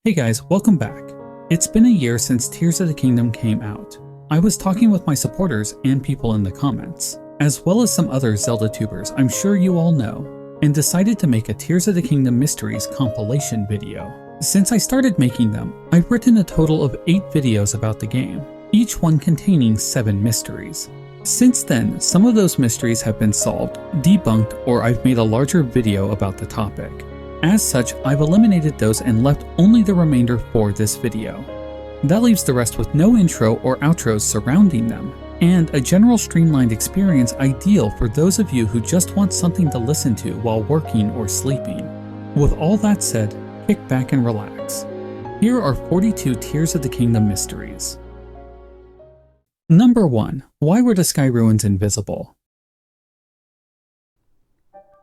Hey guys, welcome back. It's been a year since Tears of the Kingdom came out. I was talking with my supporters and people in the comments, as well as some other Zelda tubers I'm sure you all know, and decided to make a Tears of the Kingdom Mysteries compilation video. Since I started making them, I've written a total of 8 videos about the game, each one containing 7 mysteries. Since then, some of those mysteries have been solved, debunked, or I've made a larger video about the topic. As such, I've eliminated those and left only the remainder for this video. That leaves the rest with no intro or outros surrounding them, and a general streamlined experience ideal for those of you who just want something to listen to while working or sleeping. With all that said, kick back and relax. Here are 42 Tears of the Kingdom mysteries. Number 1. Why were the Sky Ruins invisible?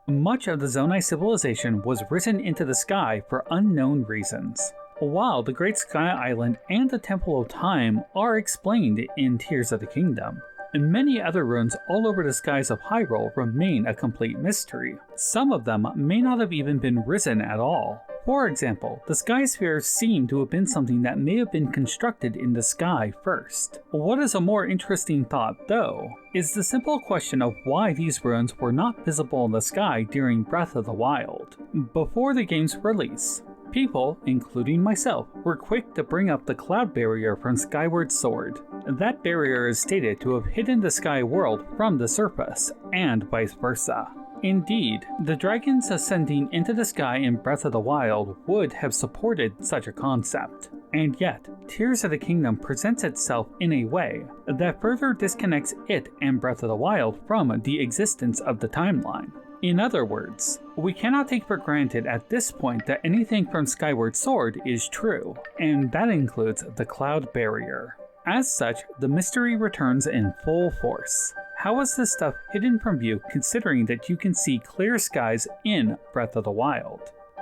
Much of the Zonai civilization was risen into the sky for unknown reasons. While the Great Sky Island and the Temple of Time are explained in Tears of the Kingdom, many other ruins all over the skies of Hyrule remain a complete mystery. Some of them may not have even been risen at all. For example, the sky spheres seem to have been something that may have been constructed in the sky first. What is a more interesting thought, though, is the simple question of why these ruins were not visible in the sky during Breath of the Wild. Before the game's release, people, including myself, were quick to bring up the cloud barrier from Skyward Sword. That barrier is stated to have hidden the sky world from the surface, and vice versa. Indeed, the dragons ascending into the sky in Breath of the Wild would have supported such a concept. And yet, Tears of the Kingdom presents itself in a way that further disconnects it and Breath of the Wild from the existence of the timeline. In other words, we cannot take for granted at this point that anything from Skyward Sword is true, and that includes the cloud barrier. As such, the mystery returns in full force. How is this stuff hidden from view considering that you can see clear skies in Breath of the Wild?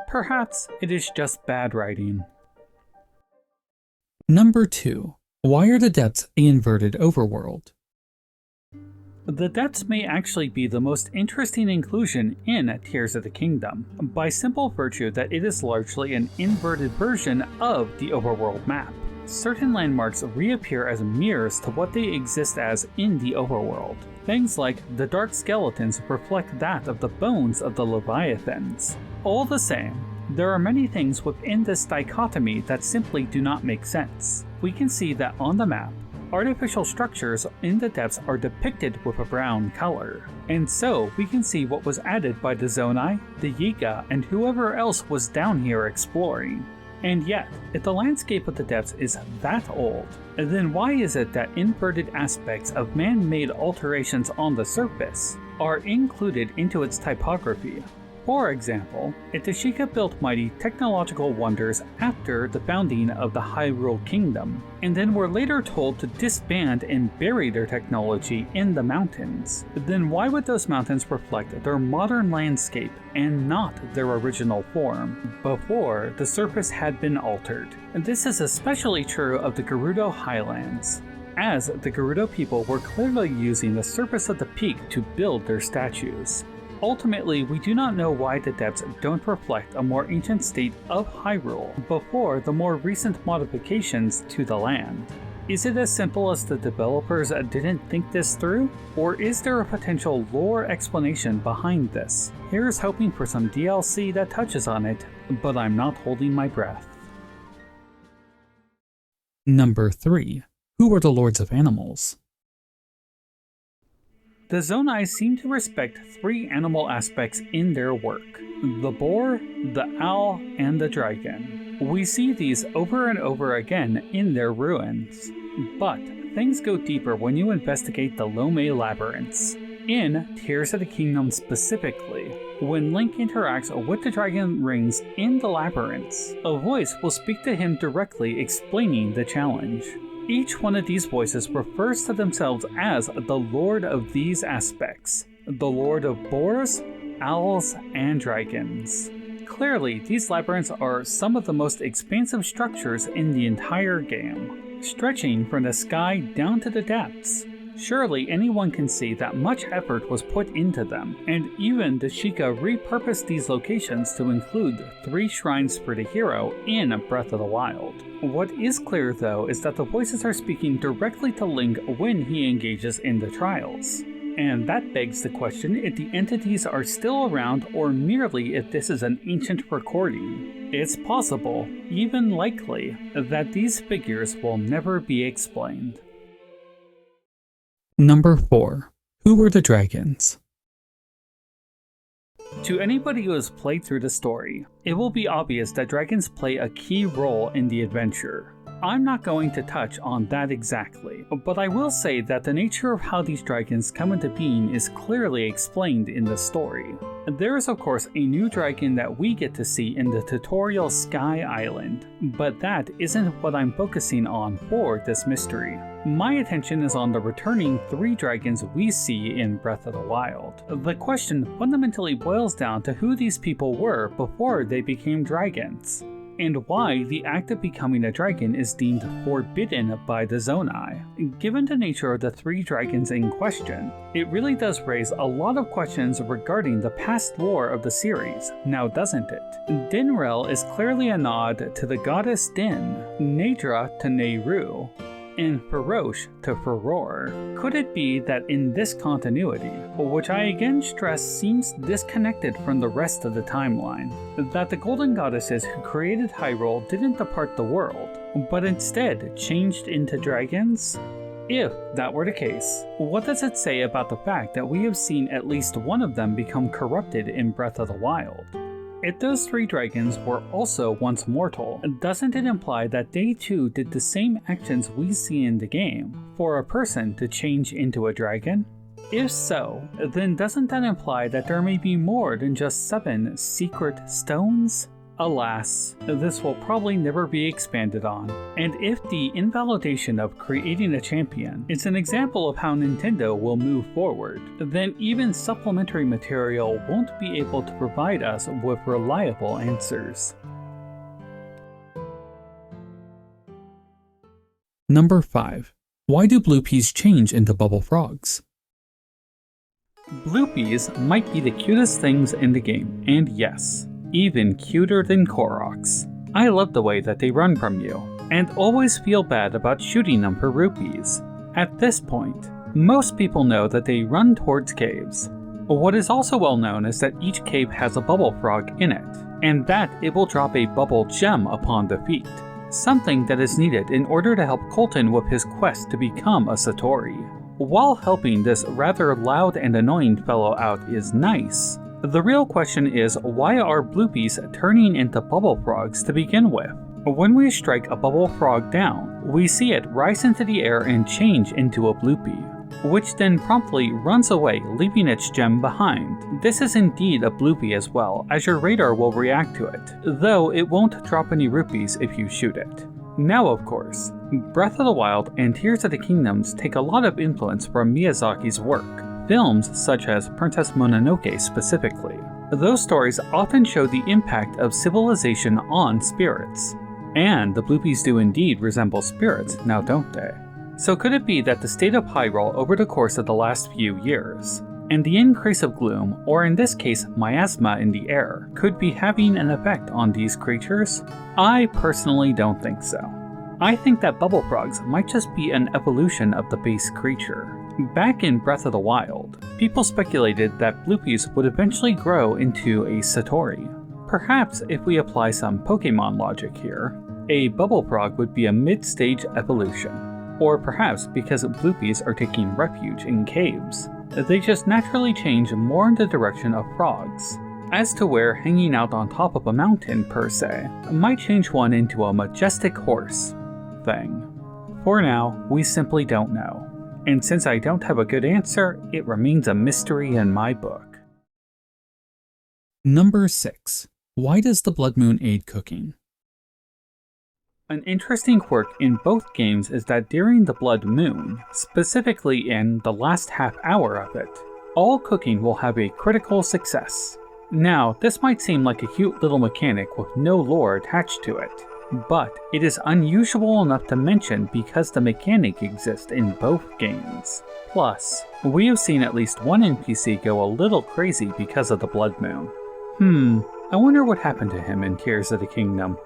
Perhaps it is just bad writing. Number 2. Why are the depths an inverted overworld? The depths may actually be the most interesting inclusion in Tears of the Kingdom, by simple virtue that it is largely an inverted version of the overworld map. Certain landmarks reappear as mirrors to what they exist as in the overworld. Things like the dark skeletons reflect that of the bones of the Leviathans. All the same, there are many things within this dichotomy that simply do not make sense. We can see that on the map, artificial structures in the depths are depicted with a brown color. And so we can see what was added by the Zonai, the Sheikah, and whoever else was down here exploring. And yet, if the landscape of the depths is that old, then why is it that inverted aspects of man-made alterations on the surface are included into its typography? For example, if the Sheikah built mighty technological wonders after the founding of the Hyrule Kingdom, and then were later told to disband and bury their technology in the mountains, then why would those mountains reflect their modern landscape and not their original form, before the surface had been altered? And this is especially true of the Gerudo Highlands, as the Gerudo people were clearly using the surface of the peak to build their statues. Ultimately, we do not know why the depths don't reflect a more ancient state of Hyrule before the more recent modifications to the land. Is it as simple as the developers didn't think this through? Or is there a potential lore explanation behind this? Here's hoping for some DLC that touches on it, but I'm not holding my breath. Number 3. Who are the Lords of Animals? The Zonai seem to respect 3 animal aspects in their work: the boar, the owl, and the dragon. We see these over and over again in their ruins. But things go deeper when you investigate the Lome labyrinths. In Tears of the Kingdom specifically, when Link interacts with the dragon rings in the labyrinths, a voice will speak to him directly explaining the challenge. Each one of these voices refers to themselves as the Lord of these aspects, the Lord of boars, owls, and dragons. Clearly, these labyrinths are some of the most expansive structures in the entire game, stretching from the sky down to the depths. Surely anyone can see that much effort was put into them, and even the Sheikah repurposed these locations to include 3 shrines for the hero in Breath of the Wild. What is clear though is that the voices are speaking directly to Link when he engages in the trials. And that begs the question if the entities are still around or merely if this is an ancient recording. It's possible, even likely, that these figures will never be explained. Number 4. Who were the dragons? To anybody who has played through the story, it will be obvious that dragons play a key role in the adventure. I'm not going to touch on that exactly, but I will say that the nature of how these dragons come into being is clearly explained in the story. There is of course a new dragon that we get to see in the tutorial Sky Island, but that isn't what I'm focusing on for this mystery. My attention is on the returning 3 dragons we see in Breath of the Wild. The question fundamentally boils down to who these people were before they became dragons, and why the act of becoming a dragon is deemed forbidden by the Zonai. Given the nature of the 3 dragons in question, it really does raise a lot of questions regarding the past lore of the series, now doesn't it? Dinrel is clearly a nod to the goddess Din, Naedra to Nehru, and Ferosh to Furor. Could it be that in this continuity, which I again stress seems disconnected from the rest of the timeline, that the golden goddesses who created Hyrule didn't depart the world, but instead changed into dragons? If that were the case, what does it say about the fact that we have seen at least one of them become corrupted in Breath of the Wild? If those 3 dragons were also once mortal, doesn't it imply that they too did the same actions we see in the game for a person to change into a dragon? If so, then doesn't that imply that there may be more than just 7 secret stones? Alas, this will probably never be expanded on, and if the invalidation of creating a champion is an example of how Nintendo will move forward, then even supplementary material won't be able to provide us with reliable answers. Number 5. Why do Bluppees change into bubble frogs? Bluppees might be the cutest things in the game, and yes, even cuter than Koroks. I love the way that they run from you, and always feel bad about shooting them for rupees. At this point, most people know that they run towards caves. What is also well known is that each cave has a bubble frog in it, and that it will drop a bubble gem upon defeat, something that is needed in order to help Colton with his quest to become a Satori. While helping this rather loud and annoying fellow out is nice, the real question is, why are Bluppees turning into bubble frogs to begin with? When we strike a bubble frog down, we see it rise into the air and change into a Bluppee, which then promptly runs away, leaving its gem behind. This is indeed a Bluppee as well, as your radar will react to it, though it won't drop any rupees if you shoot it. Now of course, Breath of the Wild and Tears of the Kingdoms take a lot of influence from Miyazaki's work. Films such as Princess Mononoke specifically. Those stories often show the impact of civilization on spirits. And the Bluppees do indeed resemble spirits, now don't they? So could it be that the state of Hyrule over the course of the last few years, and the increase of gloom, or in this case miasma in the air, could be having an effect on these creatures? I personally don't think so. I think that bubble frogs might just be an evolution of the base creature. Back in Breath of the Wild, people speculated that Bluppees would eventually grow into a Satori. Perhaps if we apply some Pokemon logic here, a bubble frog would be a mid-stage evolution. Or perhaps because Bluppees are taking refuge in caves, they just naturally change more in the direction of frogs. As to where hanging out on top of a mountain per se might change one into a majestic horse thing. For now, we simply don't know. And since I don't have a good answer, it remains a mystery in my book. Number 6. Why does the blood moon aid cooking? An interesting quirk in both games is that during the blood moon, specifically in the last half hour of it, all cooking will have a critical success. Now, this might seem like a cute little mechanic with no lore attached to it, but it is unusual enough to mention because the mechanic exists in both games. Plus, we have seen at least one NPC go a little crazy because of the Blood Moon. I wonder what happened to him in Tears of the Kingdom.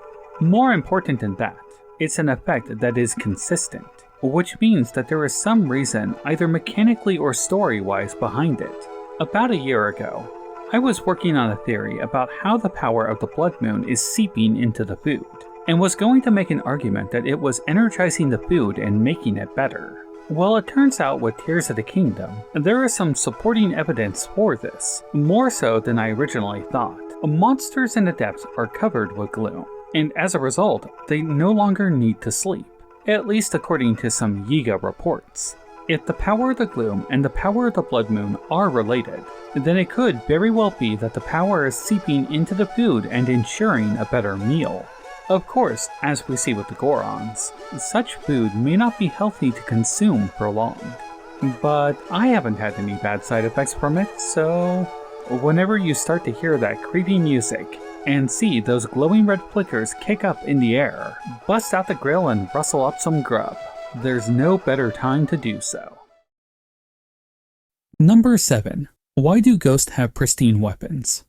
More important than that, it's an effect that is consistent, which means that there is some reason, either mechanically or story-wise, behind it. About a year ago, I was working on a theory about how the power of the Blood Moon is seeping into the food, and was going to make an argument that it was energizing the food and making it better. Well, it turns out with Tears of the Kingdom, there is some supporting evidence for this, more so than I originally thought. Monsters in the depths are covered with gloom, and as a result, they no longer need to sleep, at least according to some Yiga reports. If the power of the gloom and the power of the Blood Moon are related, then it could very well be that the power is seeping into the food and ensuring a better meal. Of course, as we see with the Gorons, such food may not be healthy to consume for long. But I haven't had any bad side effects from it, so whenever you start to hear that creepy music and see those glowing red flickers kick up in the air, bust out the grill and rustle up some grub. There's no better time to do so. Number 7. Why do ghosts have pristine weapons?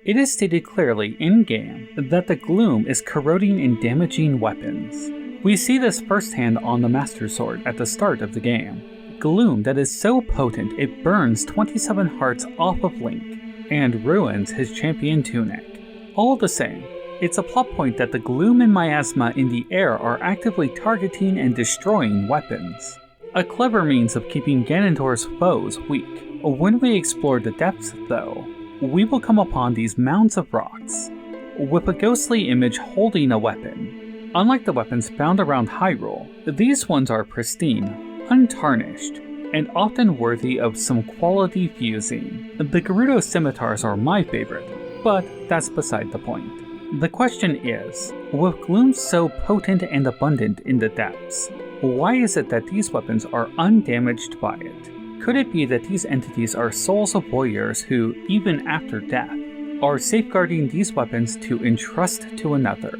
It is stated clearly in-game that the gloom is corroding and damaging weapons. We see this firsthand on the Master Sword at the start of the game. Gloom that is so potent it burns 27 hearts off of Link and ruins his champion tunic. All the same, it's a plot point that the gloom and miasma in the air are actively targeting and destroying weapons. A clever means of keeping Ganondorf's foes weak. When we explore the depths, though, we will come upon these mounds of rocks, with a ghostly image holding a weapon. Unlike the weapons found around Hyrule, these ones are pristine, untarnished, and often worthy of some quality fusing. The Gerudo scimitars are my favorite, but that's beside the point. The question is, with gloom so potent and abundant in the depths, why is it that these weapons are undamaged by it? Could it be that these entities are souls of warriors who, even after death, are safeguarding these weapons to entrust to another?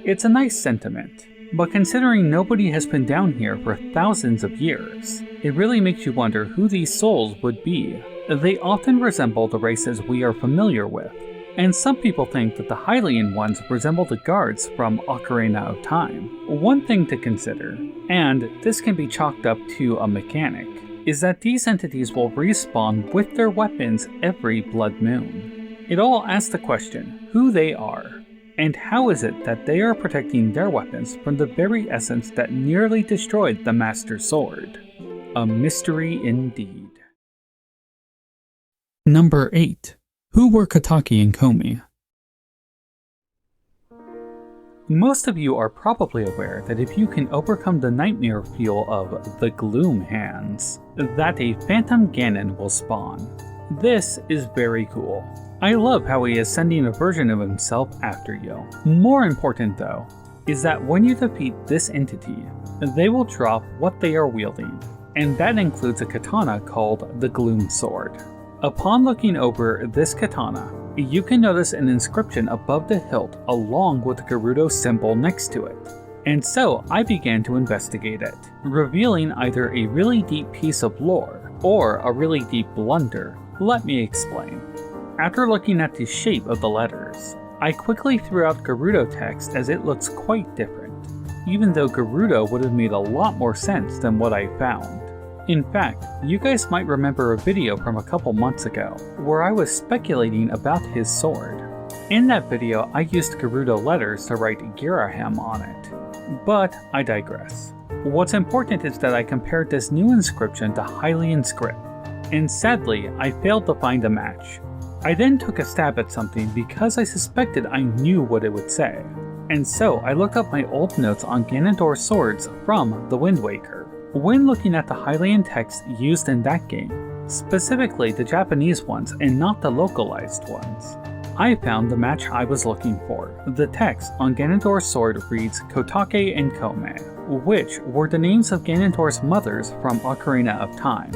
It's a nice sentiment, but considering nobody has been down here for thousands of years, it really makes you wonder who these souls would be. They often resemble the races we are familiar with, and some people think that the Hylian ones resemble the guards from Ocarina of Time. One thing to consider, and this can be chalked up to a mechanic, is that these entities will respawn with their weapons every blood moon. It all asks the question who they are, and how is it that they are protecting their weapons from the very essence that nearly destroyed the Master Sword. A mystery indeed. Number 8. Who were Kotake and Koume? Most of you are probably aware that if you can overcome the nightmare feel of the Gloom Hands, that a Phantom Ganon will spawn. This is very cool. I love how he is sending a version of himself after you. More important though, is that when you defeat this entity, they will drop what they are wielding, and that includes a katana called the Gloom Sword. Upon looking over this katana, you can notice an inscription above the hilt along with the Gerudo symbol next to it. And so I began to investigate it, revealing either a really deep piece of lore or a really deep blunder. Let me explain. After looking at the shape of the letters, I quickly threw out Gerudo text as it looks quite different, even though Gerudo would have made a lot more sense than what I found. In fact, you guys might remember a video from a couple months ago where I was speculating about his sword. In that video, I used Gerudo letters to write Girahim on it. But I digress. What's important is that I compared this new inscription to Hylian script, and sadly, I failed to find a match. I then took a stab at something because I suspected I knew what it would say, and so I looked up my old notes on Ganondorf's swords from The Wind Waker. When looking at the Hylian text used in that game, specifically the Japanese ones and not the localized ones, I found the match I was looking for. The text on Ganondorf's sword reads Kotake and Koume, which were the names of Ganondorf's mothers from Ocarina of Time.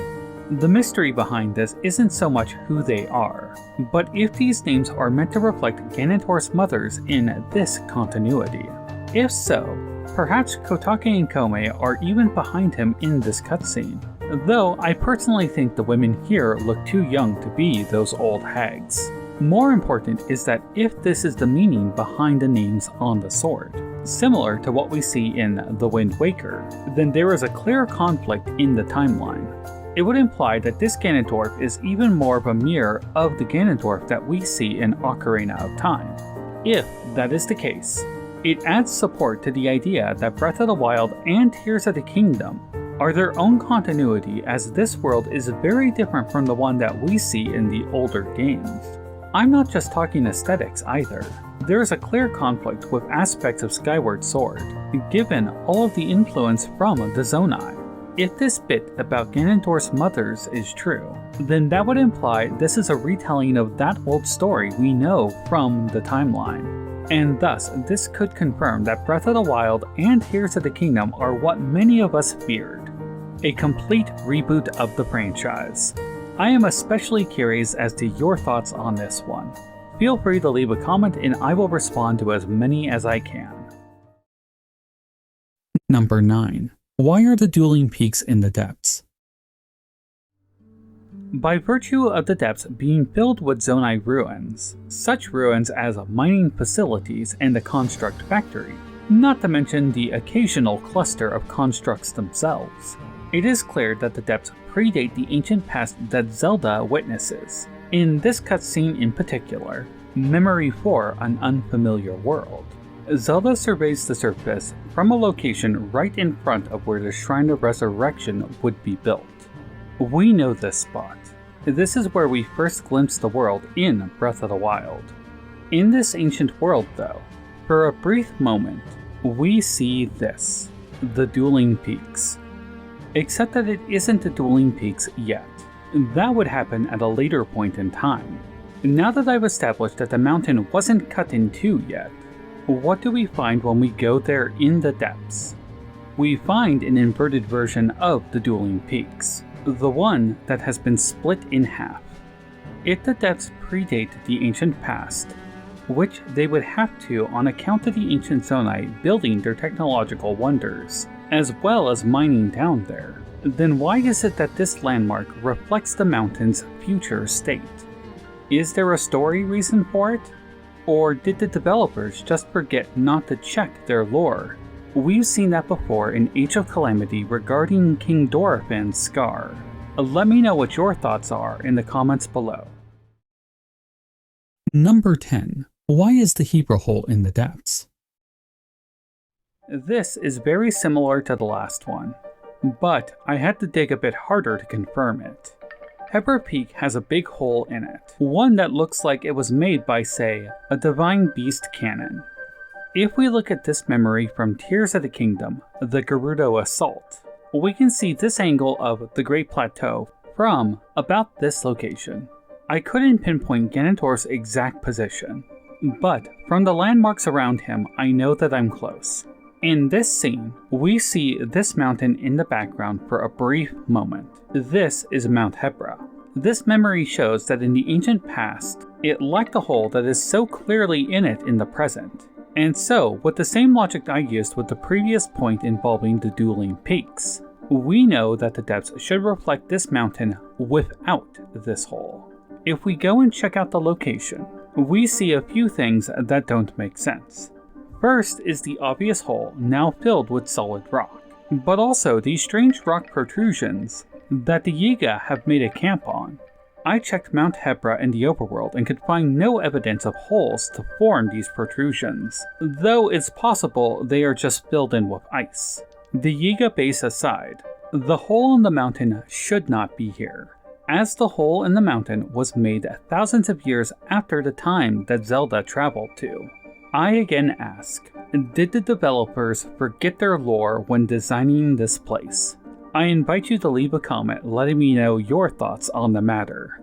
The mystery behind this isn't so much who they are, but if these names are meant to reflect Ganondorf's mothers in this continuity. If so, perhaps Kotake and Koume are even behind him in this cutscene, though I personally think the women here look too young to be those old hags. More important is that if this is the meaning behind the names on the sword, similar to what we see in The Wind Waker, then there is a clear conflict in the timeline. It would imply that this Ganondorf is even more of a mirror of the Ganondorf that we see in Ocarina of Time. If that is the case, it adds support to the idea that Breath of the Wild and Tears of the Kingdom are their own continuity, as this world is very different from the one that we see in the older games. I'm not just talking aesthetics either. There is a clear conflict with aspects of Skyward Sword, given all of the influence from the Zonai. If this bit about Ganondorf's mothers is true, then that would imply this is a retelling of that old story we know from the timeline. And thus, this could confirm that Breath of the Wild and Tears of the Kingdom are what many of us feared: a complete reboot of the franchise. I am especially curious as to your thoughts on this one. Feel free to leave a comment and I will respond to as many as I can. Number 9. Why are the dueling peaks in the depths? By virtue of the depths being filled with Zonai ruins, such ruins as mining facilities and the construct factory, not to mention the occasional cluster of constructs themselves, it is clear that the depths predate the ancient past that Zelda witnesses. In this cutscene in particular, Memory for an Unfamiliar World, Zelda surveys the surface from a location right in front of where the Shrine of Resurrection would be built. We know this spot. This is where we first glimpse the world in Breath of the Wild. In this ancient world though, for a brief moment, we see this, the Dueling Peaks. Except that it isn't the Dueling Peaks yet. That would happen at a later point in time. Now that I've established that the mountain wasn't cut in two yet, what do we find when we go there in the depths? We find an inverted version of the Dueling Peaks, the one that has been split in half. If the depths predate the ancient past, which they would have to on account of the ancient Zonai building their technological wonders, as well as mining down there, then why is it that this landmark reflects the mountain's future state? Is there a story reason for it? Or did the developers just forget not to check their lore? We've seen that before in Age of Calamity regarding King Dorephan's scar. Let me know what your thoughts are in the comments below. Number 10. Why is the Hebra hole in the depths? This is very similar to the last one, but I had to dig a bit harder to confirm it. Hebra Peak has a big hole in it, one that looks like it was made by, say, a Divine Beast cannon. If we look at this memory from Tears of the Kingdom, the Gerudo Assault, we can see this angle of the Great Plateau from about this location. I couldn't pinpoint Ganondorf's exact position, but from the landmarks around him, I know that I'm close. In this scene, we see this mountain in the background for a brief moment. This is Mount Hebra. This memory shows that in the ancient past, it lacked a hole that is so clearly in it in the present. And so, with the same logic I used with the previous point involving the Dueling Peaks, we know that the depths should reflect this mountain without this hole. If we go and check out the location, we see a few things that don't make sense. First is the obvious hole now filled with solid rock, but also these strange rock protrusions that the Yiga have made a camp on. I checked Mount Hebra in the Overworld and could find no evidence of holes to form these protrusions, though it's possible they are just filled in with ice. The Yiga base aside, the hole in the mountain should not be here, as the hole in the mountain was made thousands of years after the time that Zelda traveled to. I again ask, did the developers forget their lore when designing this place? I invite you to leave a comment letting me know your thoughts on the matter.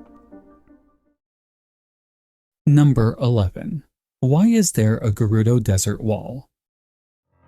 Number 11. Why is there a Gerudo Desert Wall?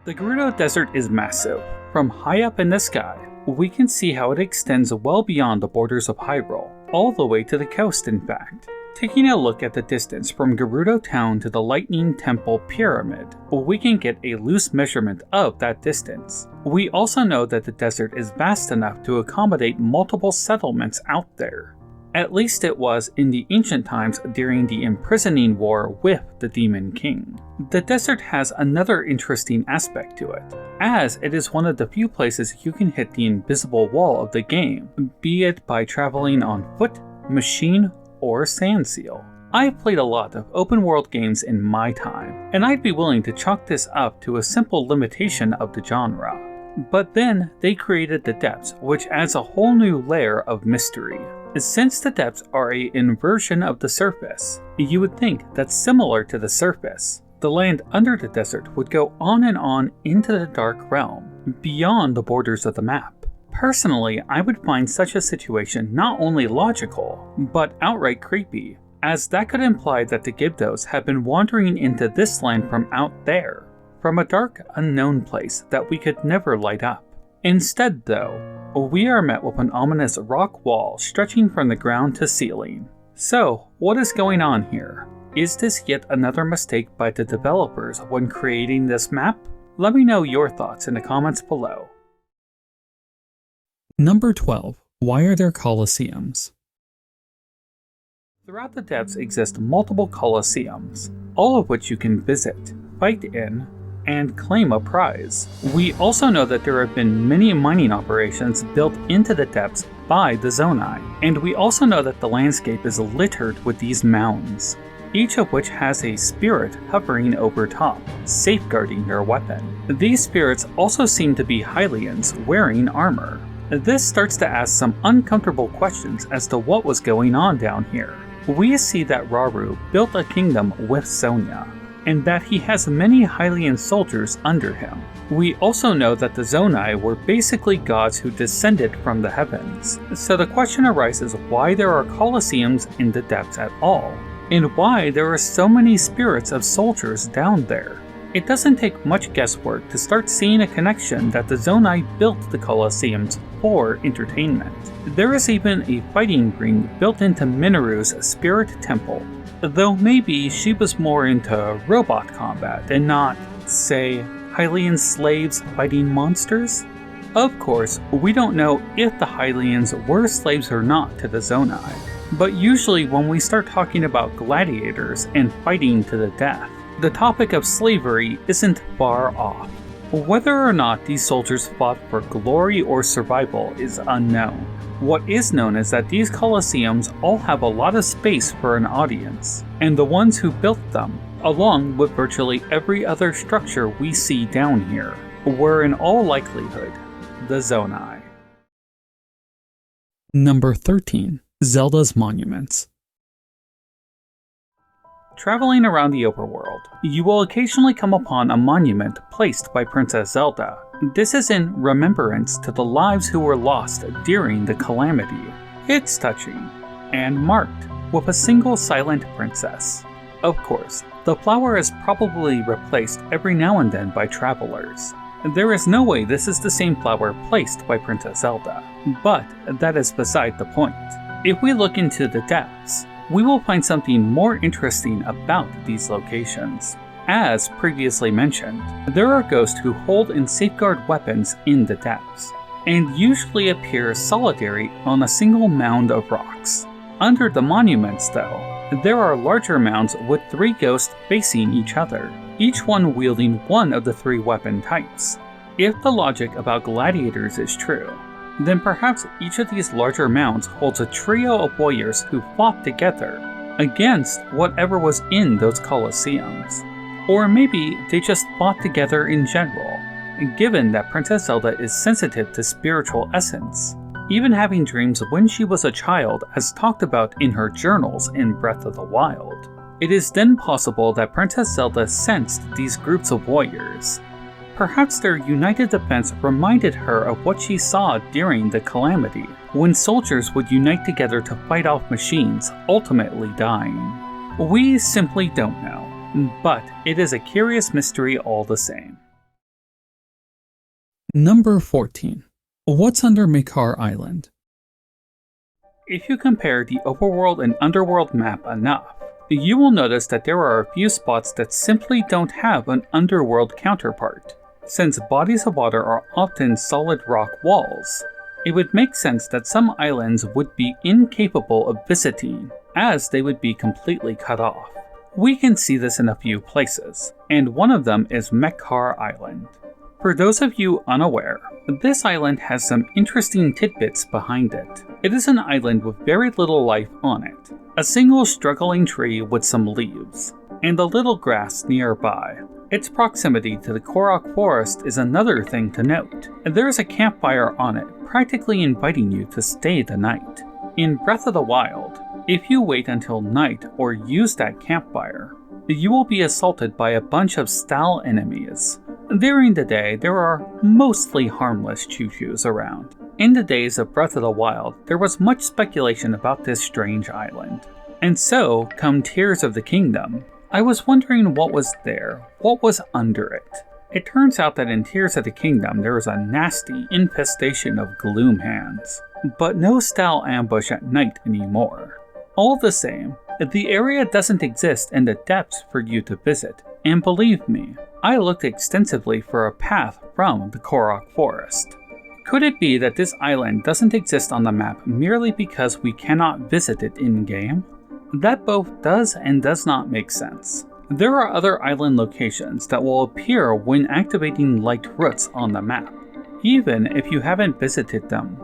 The Gerudo Desert is massive. From high up in the sky, we can see how it extends well beyond the borders of Hyrule, all the way to the coast in fact. Taking a look at the distance from Gerudo Town to the Lightning Temple Pyramid, we can get a loose measurement of that distance. We also know that the desert is vast enough to accommodate multiple settlements out there. At least it was in the ancient times during the Imprisoning War with the Demon King. The desert has another interesting aspect to it, as it is one of the few places you can hit the invisible wall of the game, be it by traveling on foot, machine, or sand seal. I've played a lot of open world games in my time, and I'd be willing to chalk this up to a simple limitation of the genre. But then they created the depths, which adds a whole new layer of mystery. Since the depths are an inversion of the surface, you would think that similar to the surface, the land under the desert would go on and on into the dark realm, beyond the borders of the map. Personally, I would find such a situation not only logical, but outright creepy, as that could imply that the Gibdos have been wandering into this land from out there, from a dark, unknown place that we could never light up. Instead, though, we are met with an ominous rock wall stretching from the ground to ceiling. So, what is going on here? Is this yet another mistake by the developers when creating this map? Let me know your thoughts in the comments below. Number 12. Why are there Colosseums? Throughout the depths exist multiple Colosseums, all of which you can visit, fight in, and claim a prize. We also know that there have been many mining operations built into the depths by the Zonai, and we also know that the landscape is littered with these mounds, each of which has a spirit hovering over top, safeguarding their weapon. These spirits also seem to be Hylians wearing armor. This starts to ask some uncomfortable questions as to what was going on down here. We see that Rauru built a kingdom with Sonia, and that he has many Hylian soldiers under him. We also know that the Zonai were basically gods who descended from the heavens. So the question arises why there are Colosseums in the depths at all, and why there are so many spirits of soldiers down there. It doesn't take much guesswork to start seeing a connection that the Zonai built the Colosseums for entertainment. There is even a fighting ring built into Mineru's spirit temple, though maybe she was more into robot combat and not, say, Hylian slaves fighting monsters? Of course, we don't know if the Hylians were slaves or not to the Zonai, but usually when we start talking about gladiators and fighting to the death, the topic of slavery isn't far off. Whether or not these soldiers fought for glory or survival is unknown. What is known is that these Colosseums all have a lot of space for an audience, and the ones who built them, along with virtually every other structure we see down here, were in all likelihood the Zonai. Number 13. Zelda's Monuments. Traveling around the overworld, you will occasionally come upon a monument placed by Princess Zelda. This is in remembrance to the lives who were lost during the calamity. It's touching, and marked with a single silent princess. Of course, the flower is probably replaced every now and then by travelers. There is no way this is the same flower placed by Princess Zelda, but that is beside the point. If we look into the depths, we will find something more interesting about these locations. As previously mentioned, there are ghosts who hold and safeguard weapons in the depths, and usually appear solitary on a single mound of rocks. Under the monuments, though, there are larger mounds with 3 ghosts facing each other, each one wielding one of the 3 weapon types. If the logic about gladiators is true, then perhaps each of these larger mounds holds a trio of warriors who fought together against whatever was in those Colosseums. Or maybe they just fought together in general, given that Princess Zelda is sensitive to spiritual essence, even having dreams when she was a child as talked about in her journals in Breath of the Wild. It is then possible that Princess Zelda sensed these groups of warriors. Perhaps their united defense reminded her of what she saw during the calamity, when soldiers would unite together to fight off machines, ultimately dying. We simply don't know, but it is a curious mystery all the same. Number 14. What's under Mekar Island? If you compare the Overworld and Underworld map enough, you will notice that there are a few spots that simply don't have an Underworld counterpart. Since bodies of water are often solid rock walls, it would make sense that some islands would be incapable of visiting, as they would be completely cut off. We can see this in a few places, and one of them is Mekar Island. For those of you unaware, this island has some interesting tidbits behind it. It is an island with very little life on it, a single struggling tree with some leaves, and a little grass nearby. Its proximity to the Korok Forest is another thing to note. There is a campfire on it, practically inviting you to stay the night. In Breath of the Wild, if you wait until night or use that campfire, you will be assaulted by a bunch of style enemies. During the day, there are mostly harmless choo-choos around. In the days of Breath of the Wild, there was much speculation about this strange island. And so, come Tears of the Kingdom, I was wondering what was there, what was under it. It turns out that in Tears of the Kingdom there is a nasty infestation of gloom hands, but no style ambush at night anymore. All the same, the area doesn't exist in the depths for you to visit, and believe me, I looked extensively for a path from the Korok Forest. Could it be that this island doesn't exist on the map merely because we cannot visit it in-game? That both does and does not make sense. There are other island locations that will appear when activating light roots on the map, even if you haven't visited them.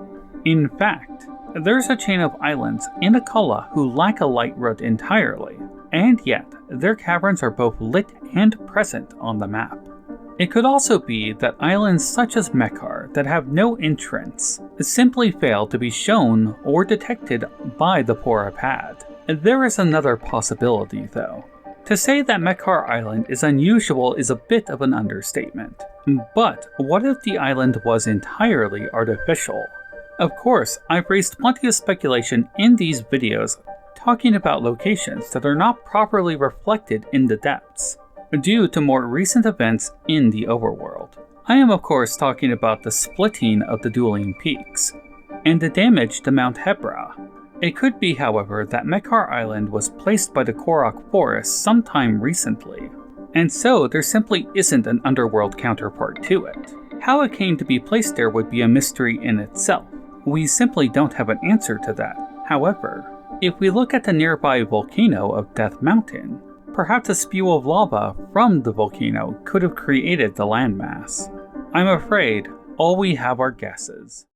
In fact, there's a chain of islands in Akala who lack a light root entirely, and yet their caverns are both lit and present on the map. It could also be that islands such as Mekar that have no entrance simply fail to be shown or detected by the Pora pad. There is another possibility though. To say that Mekar Island is unusual is a bit of an understatement. But what if the island was entirely artificial? Of course, I've raised plenty of speculation in these videos talking about locations that are not properly reflected in the depths, due to more recent events in the overworld. I am of course talking about the splitting of the Dueling Peaks, and the damage to Mount Hebra. It could be, however, that Mekar Island was placed by the Korok Forest sometime recently, and so there simply isn't an underworld counterpart to it. How it came to be placed there would be a mystery in itself. We simply don't have an answer to that. However, if we look at the nearby volcano of Death Mountain, perhaps a spew of lava from the volcano could have created the landmass. I'm afraid all we have are guesses.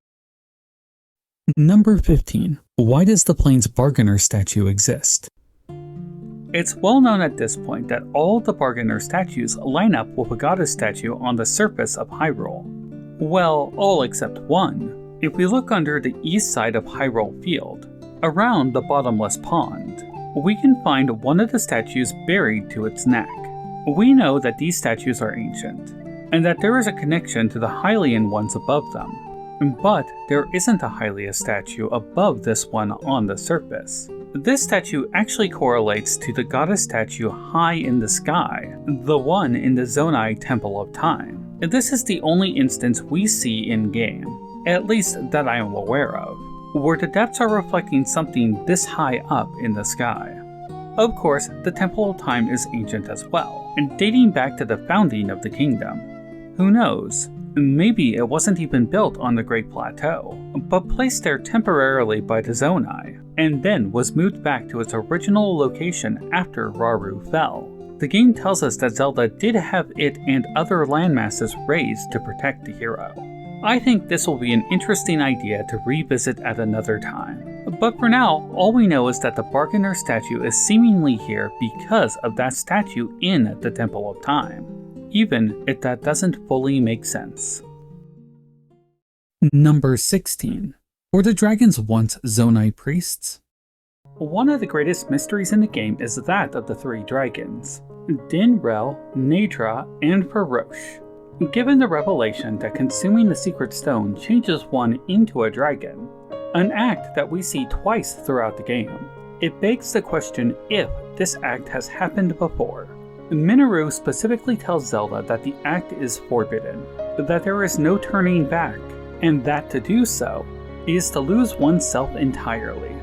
Number 15. Why does the Plains Bargainer statue exist? It's well known at this point that all the Bargainer statues line up with a goddess statue on the surface of Hyrule. Well, all except one. If we look under the east side of Hyrule Field, around the bottomless pond, we can find one of the statues buried to its neck. We know that these statues are ancient, and that there is a connection to the Hylian ones above them. But there isn't a Hylia statue above this one on the surface. This statue actually correlates to the goddess statue high in the sky, the one in the Zonai Temple of Time. This is the only instance we see in-game, at least that I am aware of, where the depths are reflecting something this high up in the sky. Of course, the Temple of Time is ancient as well, and dating back to the founding of the kingdom. Who knows? Maybe it wasn't even built on the Great Plateau, but placed there temporarily by the Zonai, and then was moved back to its original location after Rauru fell. The game tells us that Zelda did have it and other landmasses razed to protect the hero. I think this will be an interesting idea to revisit at another time. But for now, all we know is that the Bargainer statue is seemingly here because of that statue in the Temple of Time, even if that doesn't fully make sense. Number 16. Were the dragons once Zonai priests? One of the greatest mysteries in the game is that of the three dragons, Dinrel, Nadra, and Farosh. Given the revelation that consuming the secret stone changes one into a dragon, an act that we see twice throughout the game, it begs the question if this act has happened before. Minoru specifically tells Zelda that the act is forbidden, that there is no turning back, and that to do so is to lose oneself entirely.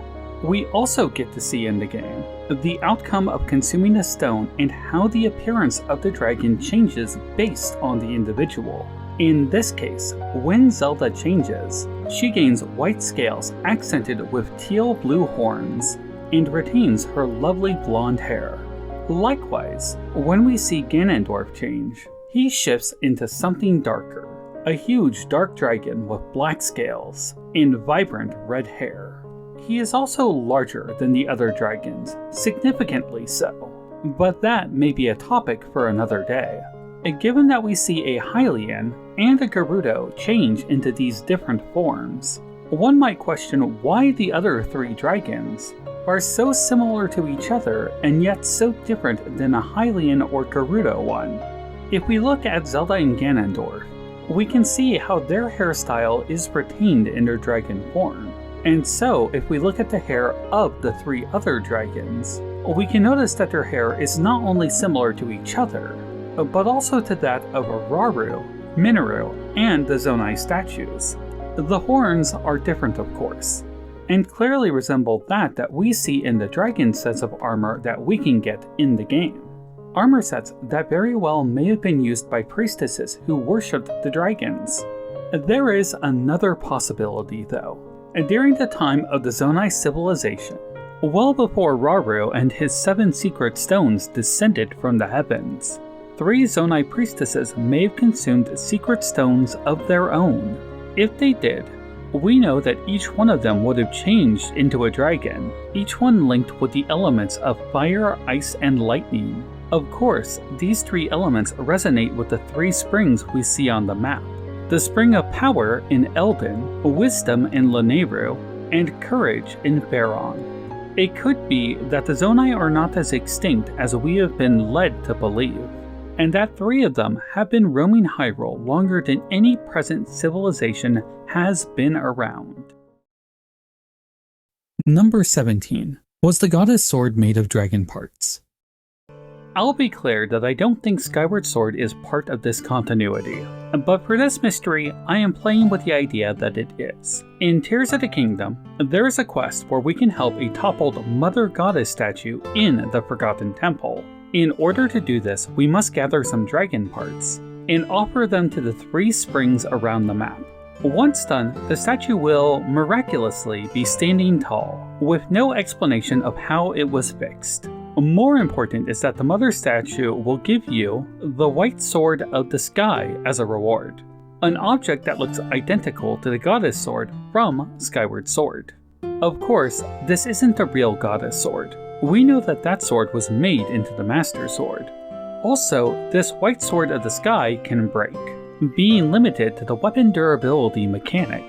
We also get to see in the game the outcome of consuming a stone and how the appearance of the dragon changes based on the individual. In this case, when Zelda changes, she gains white scales accented with teal-blue horns and retains her lovely blonde hair. Likewise, when we see Ganondorf change, he shifts into something darker, a huge dark dragon with black scales and vibrant red hair. He is also larger than the other dragons, significantly so, but that may be a topic for another day. Given that we see a Hylian and a Gerudo change into these different forms, one might question why the other three dragons are so similar to each other and yet so different than a Hylian or Gerudo one. If we look at Zelda and Ganondorf, we can see how their hairstyle is retained in their dragon form. And so, if we look at the hair of the three other dragons, we can notice that their hair is not only similar to each other, but also to that of Rauru, Minoru, and the Zonai statues. The horns are different, of course, and clearly resemble that we see in the dragon sets of armor that we can get in the game. Armor sets that very well may have been used by priestesses who worshipped the dragons. There is another possibility, though. During the time of the Zonai civilization, well before Rauru and his 7 secret stones descended from the heavens, 3 Zonai priestesses may have consumed secret stones of their own. If they did, we know that each one of them would have changed into a dragon, each one linked with the elements of fire, ice, and lightning. Of course, these 3 elements resonate with the 3 springs we see on the map. The Spring of Power in Eldin, Wisdom in Lanayru, and Courage in Faron. It could be that the Zonai are not as extinct as we have been led to believe, and that 3 of them have been roaming Hyrule longer than any present civilization has been around. Number 17. Was the goddess sword made of dragon parts? I'll be clear that I don't think Skyward Sword is part of this continuity, but for this mystery, I am playing with the idea that it is. In Tears of the Kingdom, there is a quest where we can help a toppled Mother Goddess statue in the Forgotten Temple. In order to do this, we must gather some dragon parts and offer them to the 3 springs around the map. Once done, the statue will miraculously be standing tall, with no explanation of how it was fixed. More important is that the mother statue will give you the white sword of the sky as a reward, an object that looks identical to the goddess sword from Skyward Sword. Of course, this isn't the real goddess sword. We know that that sword was made into the Master Sword. Also, this white sword of the sky can break, being limited to the weapon durability mechanic.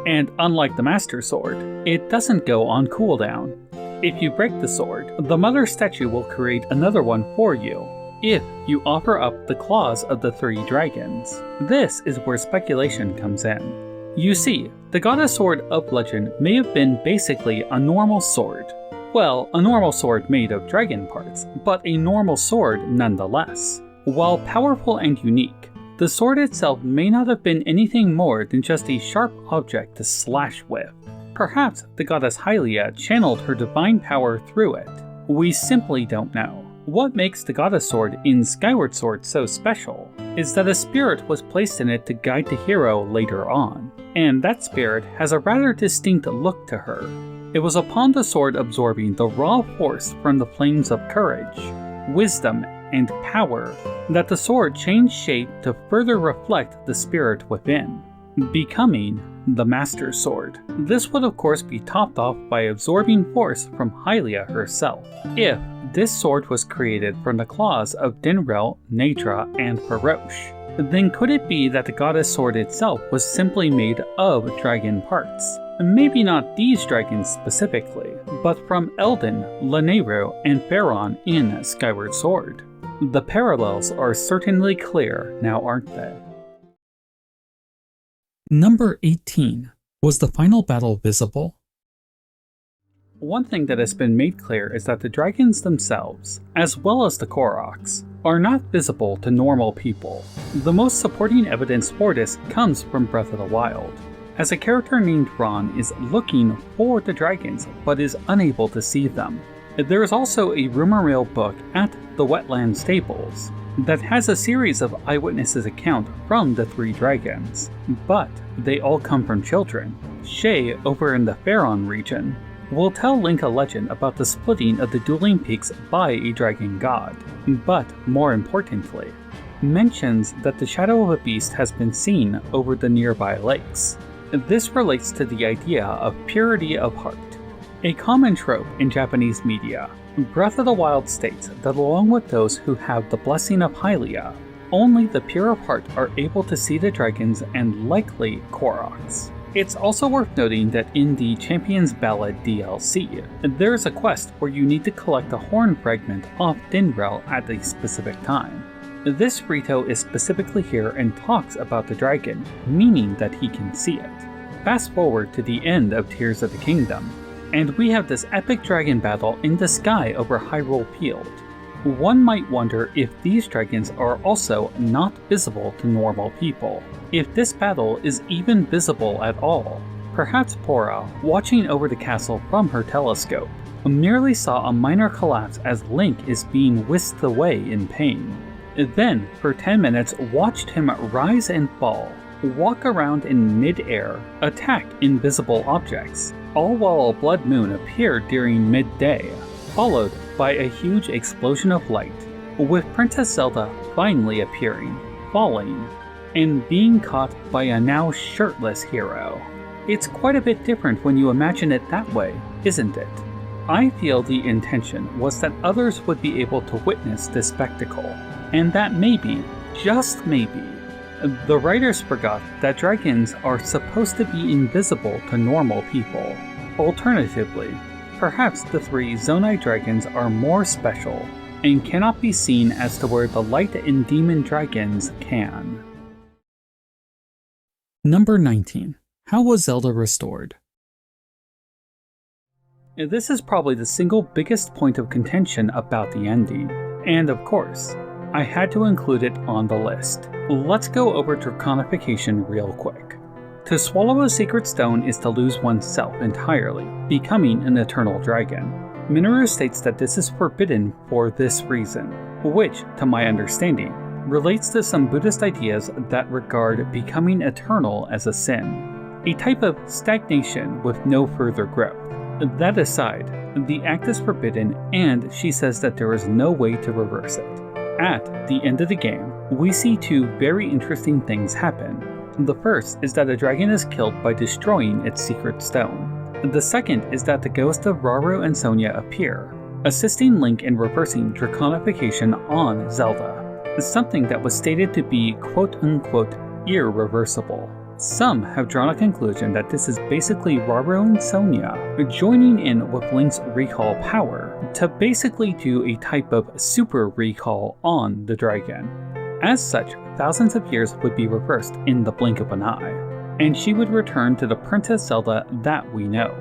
And unlike the Master Sword, it doesn't go on cooldown. If you break the sword, the mother statue will create another one for you, if you offer up the claws of the 3 dragons. This is where speculation comes in. You see, the goddess sword of legend may have been basically a normal sword. Well, a normal sword made of dragon parts, but a normal sword nonetheless. While powerful and unique, the sword itself may not have been anything more than just a sharp object to slash with. Perhaps the goddess Hylia channeled her divine power through it. We simply don't know. What makes the goddess sword in Skyward Sword so special is that a spirit was placed in it to guide the hero later on, and that spirit has a rather distinct look to her. It was upon the sword absorbing the raw force from the flames of courage, wisdom, and power that the sword changed shape to further reflect the spirit within, becoming the Master Sword. This would of course be topped off by absorbing force from Hylia herself. If this sword was created from the claws of Dinrel, Naydra, and Farosh, then could it be that the goddess sword itself was simply made of dragon parts? Maybe not these dragons specifically, but from Eldin, Lanayru, and Faron in Skyward Sword. The parallels are certainly clear now, aren't they? Number 18. Was the final battle visible? One thing that has been made clear is that the dragons themselves, as well as the Koroks, are not visible to normal people. The most supporting evidence for this comes from Breath of the Wild, as a character named Ron is looking for the dragons but is unable to see them. There is also a rumor mill book at the Wetland Stables that has a series of eyewitnesses' account from the 3 dragons, but they all come from children. Shay, over in the Faron region, will tell Link a legend about the splitting of the Dueling Peaks by a dragon god, but more importantly, mentions that the shadow of a beast has been seen over the nearby lakes. This relates to the idea of purity of heart, a common trope in Japanese media. Breath of the Wild states that along with those who have the blessing of Hylia, only the pure of heart are able to see the dragons and likely Koroks. It's also worth noting that in the Champion's Ballad DLC, there's a quest where you need to collect a horn fragment off Dinrel at a specific time. This Rito is specifically here and talks about the dragon, meaning that he can see it. Fast forward to the end of Tears of the Kingdom, and we have this epic dragon battle in the sky over Hyrule Pillar. One might wonder if these dragons are also not visible to normal people, if this battle is even visible at all. Perhaps Pora, watching over the castle from her telescope, merely saw a minor collapse as Link is being whisked away in pain. Then, for 10 minutes, watched him rise and fall, walk around in mid-air, attack invisible objects, all while a blood moon appeared during midday, followed by a huge explosion of light, with Princess Zelda finally appearing, falling, and being caught by a now shirtless hero. It's quite a bit different when you imagine it that way, isn't it? I feel the intention was that others would be able to witness this spectacle, and that maybe, just maybe, the writers forgot that dragons are supposed to be invisible to normal people. Alternatively, perhaps the 3 Zonai dragons are more special and cannot be seen as to where the light and demon dragons can. Number 19. How was Zelda Restored? This is probably the single biggest point of contention about the ending, and of course, I had to include it on the list. Let's go over Draconification real quick. To swallow a sacred stone is to lose oneself entirely, becoming an eternal dragon. Minoru states that this is forbidden for this reason, which, to my understanding, relates to some Buddhist ideas that regard becoming eternal as a sin, a type of stagnation with no further growth. That aside, the act is forbidden, and she says that there is no way to reverse it. At the end of the game, we see 2 very interesting things happen. The first is that a dragon is killed by destroying its secret stone. The second is that the ghosts of Rauru and Sonia appear, assisting Link in reversing Draconification on Zelda, something that was stated to be quote-unquote irreversible. Some have drawn a conclusion that this is basically Rauru and Sonia joining in with Link's recall power to basically do a type of super recall on the dragon. As such, thousands of years would be reversed in the blink of an eye, and she would return to the Princess Zelda that we know.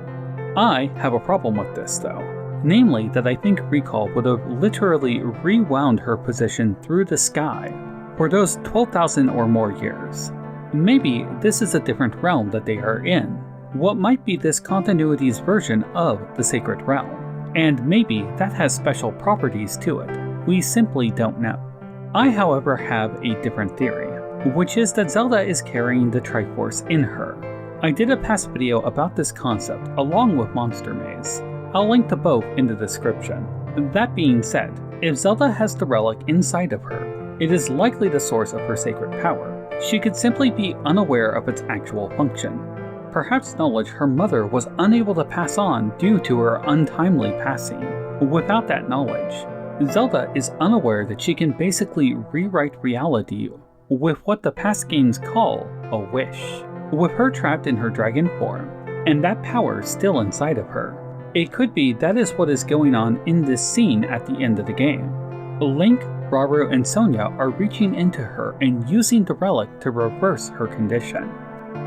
I have a problem with this though, namely that I think recall would have literally rewound her position through the sky for those 12,000 or more years. Maybe this is a different realm that they are in. What might be this continuity's version of the Sacred Realm? And maybe that has special properties to it. We simply don't know. I, however, have a different theory, which is that Zelda is carrying the Triforce in her. I did a past video about this concept along with Monster Maze. I'll link to both in the description. That being said, if Zelda has the relic inside of her, it is likely the source of her sacred power. She could simply be unaware of its actual function. Perhaps knowledge her mother was unable to pass on due to her untimely passing. Without that knowledge, Zelda is unaware that she can basically rewrite reality with what the past games call a wish. With her trapped in her dragon form, and that power still inside of her, it could be that is what is going on in this scene at the end of the game. Link, Rauru, and Sonia are reaching into her and using the relic to reverse her condition.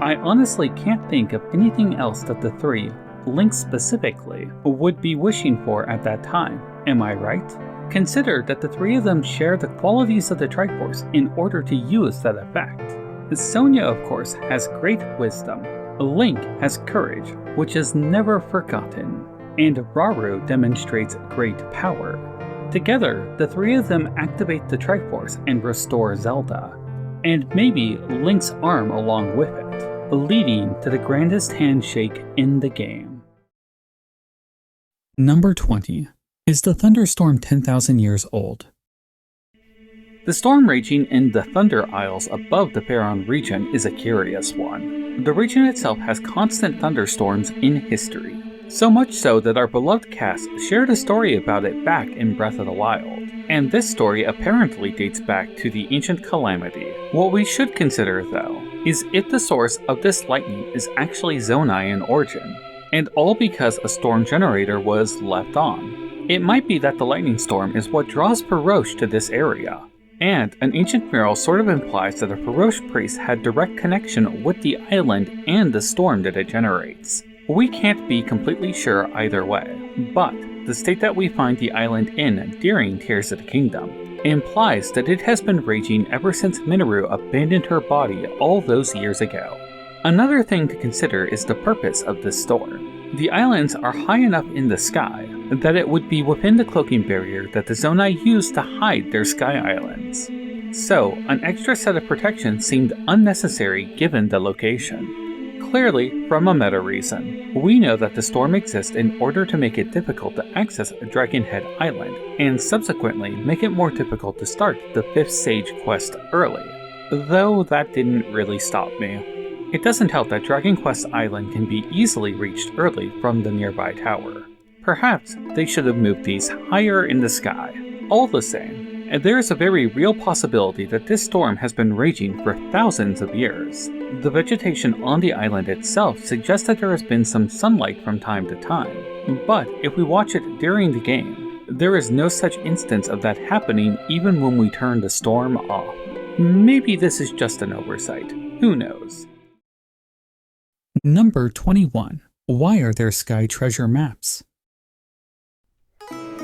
I honestly can't think of anything else that the 3, Link specifically would be wishing for at that time, am I right? Consider that the three of them share the qualities of the Triforce in order to use that effect. Sonia, of course, has great wisdom. Link has courage, which is never forgotten. And Rauru demonstrates great power. Together, the three of them activate the Triforce and restore Zelda. And maybe Link's arm along with it, leading to the grandest handshake in the game. Number 20. Is the Thunderstorm 10,000 years old? The storm raging in the Thunder Isles above the Faron region is a curious one. The region itself has constant thunderstorms in history, so much so that our beloved cast shared a story about it back in Breath of the Wild, and this story apparently dates back to the ancient calamity. What we should consider, though, is if the source of this lightning is actually Zonai in origin, and all because a storm generator was left on. It might be that the lightning storm is what draws Farosh to this area, and an ancient mural sort of implies that a Farosh priest had direct connection with the island and the storm that it generates. We can't be completely sure either way, but the state that we find the island in during Tears of the Kingdom implies that it has been raging ever since Minoru abandoned her body all those years ago. Another thing to consider is the purpose of this storm. The islands are high enough in the sky that it would be within the cloaking barrier that the Zonai used to hide their sky islands. So, an extra set of protection seemed unnecessary given the location. Clearly, from a meta reason, we know that the storm exists in order to make it difficult to access Dragonhead Island, and subsequently make it more difficult to start the 5th Sage quest early. Though that didn't really stop me. It doesn't help that Dragon Quest Island can be easily reached early from the nearby tower. Perhaps they should have moved these higher in the sky. All the same, there is a very real possibility that this storm has been raging for thousands of years. The vegetation on the island itself suggests that there has been some sunlight from time to time, but if we watch it during the game, there is no such instance of that happening even when we turn the storm off. Maybe this is just an oversight, who knows? Number 21. Why are there sky treasure maps?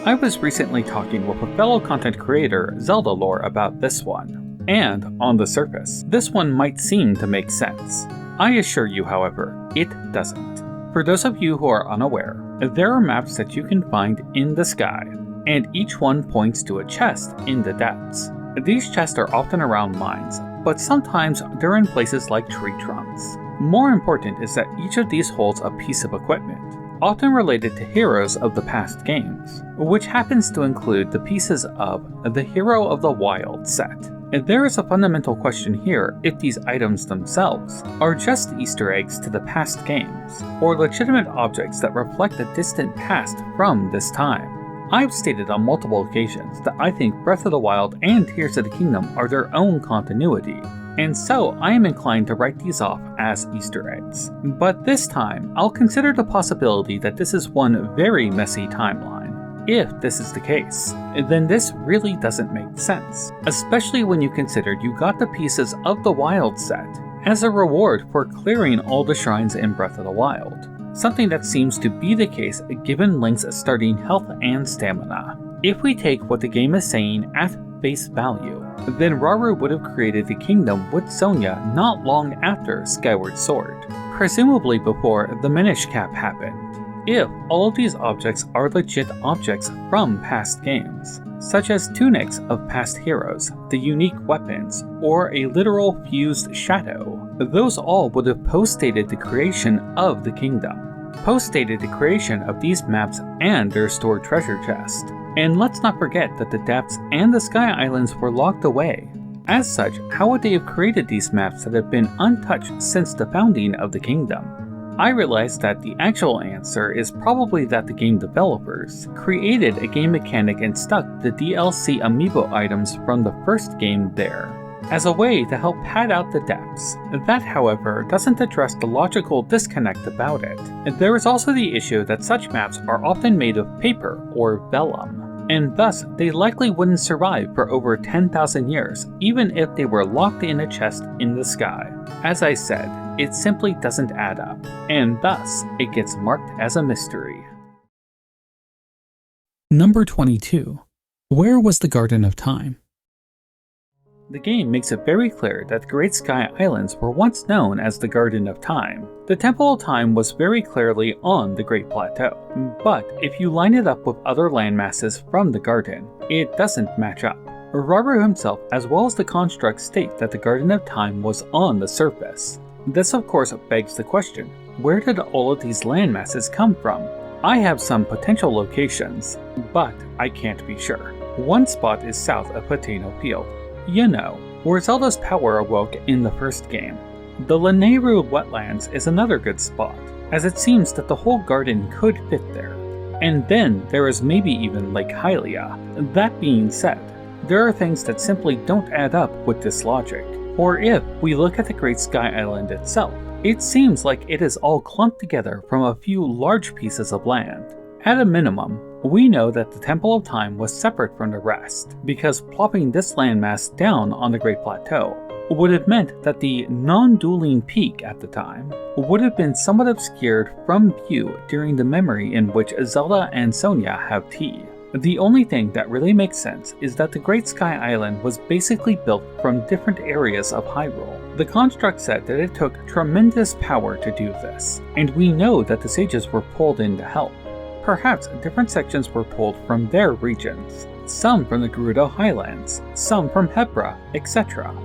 I was recently talking with a fellow content creator, Zelda Lore, about this one, and on the surface, this one might seem to make sense. I assure you, however, it doesn't. For those of you who are unaware, there are maps that you can find in the sky, and each one points to a chest in the depths. These chests are often around mines, but sometimes they're in places like tree trunks. More important is that each of these holds a piece of equipment, often related to heroes of the past games, which happens to include the pieces of the Hero of the Wild set. And there is a fundamental question here if these items themselves are just Easter eggs to the past games, or legitimate objects that reflect the distant past from this time. I've stated on multiple occasions that I think Breath of the Wild and Tears of the Kingdom are their own continuity, and so I am inclined to write these off as Easter eggs. But this time, I'll consider the possibility that this is one very messy timeline. If this is the case, then this really doesn't make sense, especially when you consider you got the pieces of the Wild set as a reward for clearing all the shrines in Breath of the Wild, something that seems to be the case given Link's starting health and stamina. If we take what the game is saying at face value, then Rauru would have created the kingdom with Sonia not long after Skyward Sword, presumably before the Minish Cap happened. If all of these objects are legit objects from past games, such as tunics of past heroes, the unique weapons, or a literal fused shadow, those all would have post-dated the creation of the kingdom, post-dated the creation of these maps and their stored treasure chest. And let's not forget that the depths and the Sky Islands were locked away. As such, how would they have created these maps that have been untouched since the founding of the kingdom? I realized that the actual answer is probably that the game developers created a game mechanic and stuck the DLC amiibo items from the first game there, as a way to help pad out the depths. That, however, doesn't address the logical disconnect about it. There is also the issue that such maps are often made of paper or vellum, and thus they likely wouldn't survive for over 10,000 years, even if they were locked in a chest in the sky. As I said, it simply doesn't add up, and thus it gets marked as a mystery. Number 22. Where was the Garden of Time? The game makes it very clear that the Great Sky Islands were once known as the Garden of Time. The Temple of Time was very clearly on the Great Plateau, but if you line it up with other landmasses from the garden, it doesn't match up. Rauru himself as well as the construct state that the Garden of Time was on the surface. This of course begs the question, where did all of these landmasses come from? I have some potential locations, but I can't be sure. One spot is south of Poteno Field. You know, where Zelda's power awoke in the first game. The Lanayru wetlands is another good spot, as it seems that the whole garden could fit there. And then there is maybe even Lake Hylia. That being said, there are things that simply don't add up with this logic. Or if we look at the Great Sky Island itself, it seems like it is all clumped together from a few large pieces of land. At a minimum, we know that the Temple of Time was separate from the rest, because plopping this landmass down on the Great Plateau would have meant that the non-dueling peak at the time would have been somewhat obscured from view during the memory in which Zelda and Sonia have tea. The only thing that really makes sense is that the Great Sky Island was basically built from different areas of Hyrule. The construct said that it took tremendous power to do this, and we know that the sages were pulled in to help. Perhaps different sections were pulled from their regions, some from the Gerudo Highlands, some from Hebra, etc.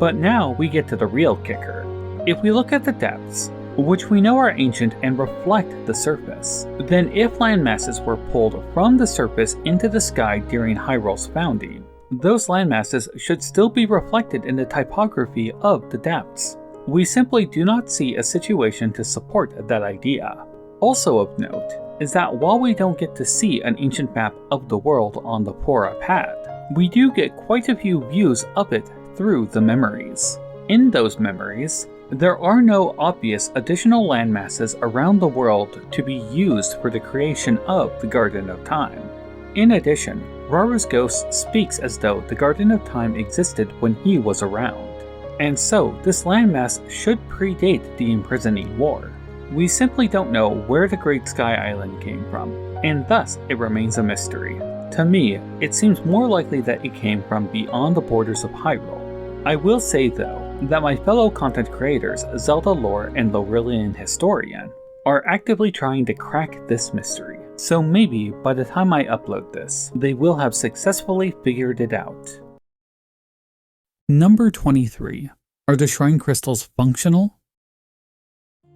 But now we get to the real kicker. If we look at the depths, which we know are ancient and reflect the surface, then if landmasses were pulled from the surface into the sky during Hyrule's founding, those landmasses should still be reflected in the typography of the depths. We simply do not see a situation to support that idea. Also of note is that while we don't get to see an ancient map of the world on the Pora pad, we do get quite a few views of it through the memories. In those memories, there are no obvious additional landmasses around the world to be used for the creation of the Garden of Time. In addition, Rauru's ghost speaks as though the Garden of Time existed when he was around, and so this landmass should predate the Imprisoning War. We simply don't know where the Great Sky Island came from, and thus it remains a mystery. To me, it seems more likely that it came from beyond the borders of Hyrule. I will say though, that my fellow content creators, Zelda Lore and Laurelian Historian, are actively trying to crack this mystery, so maybe by the time I upload this, they will have successfully figured it out. Number 23. Are the Shrine Crystals functional?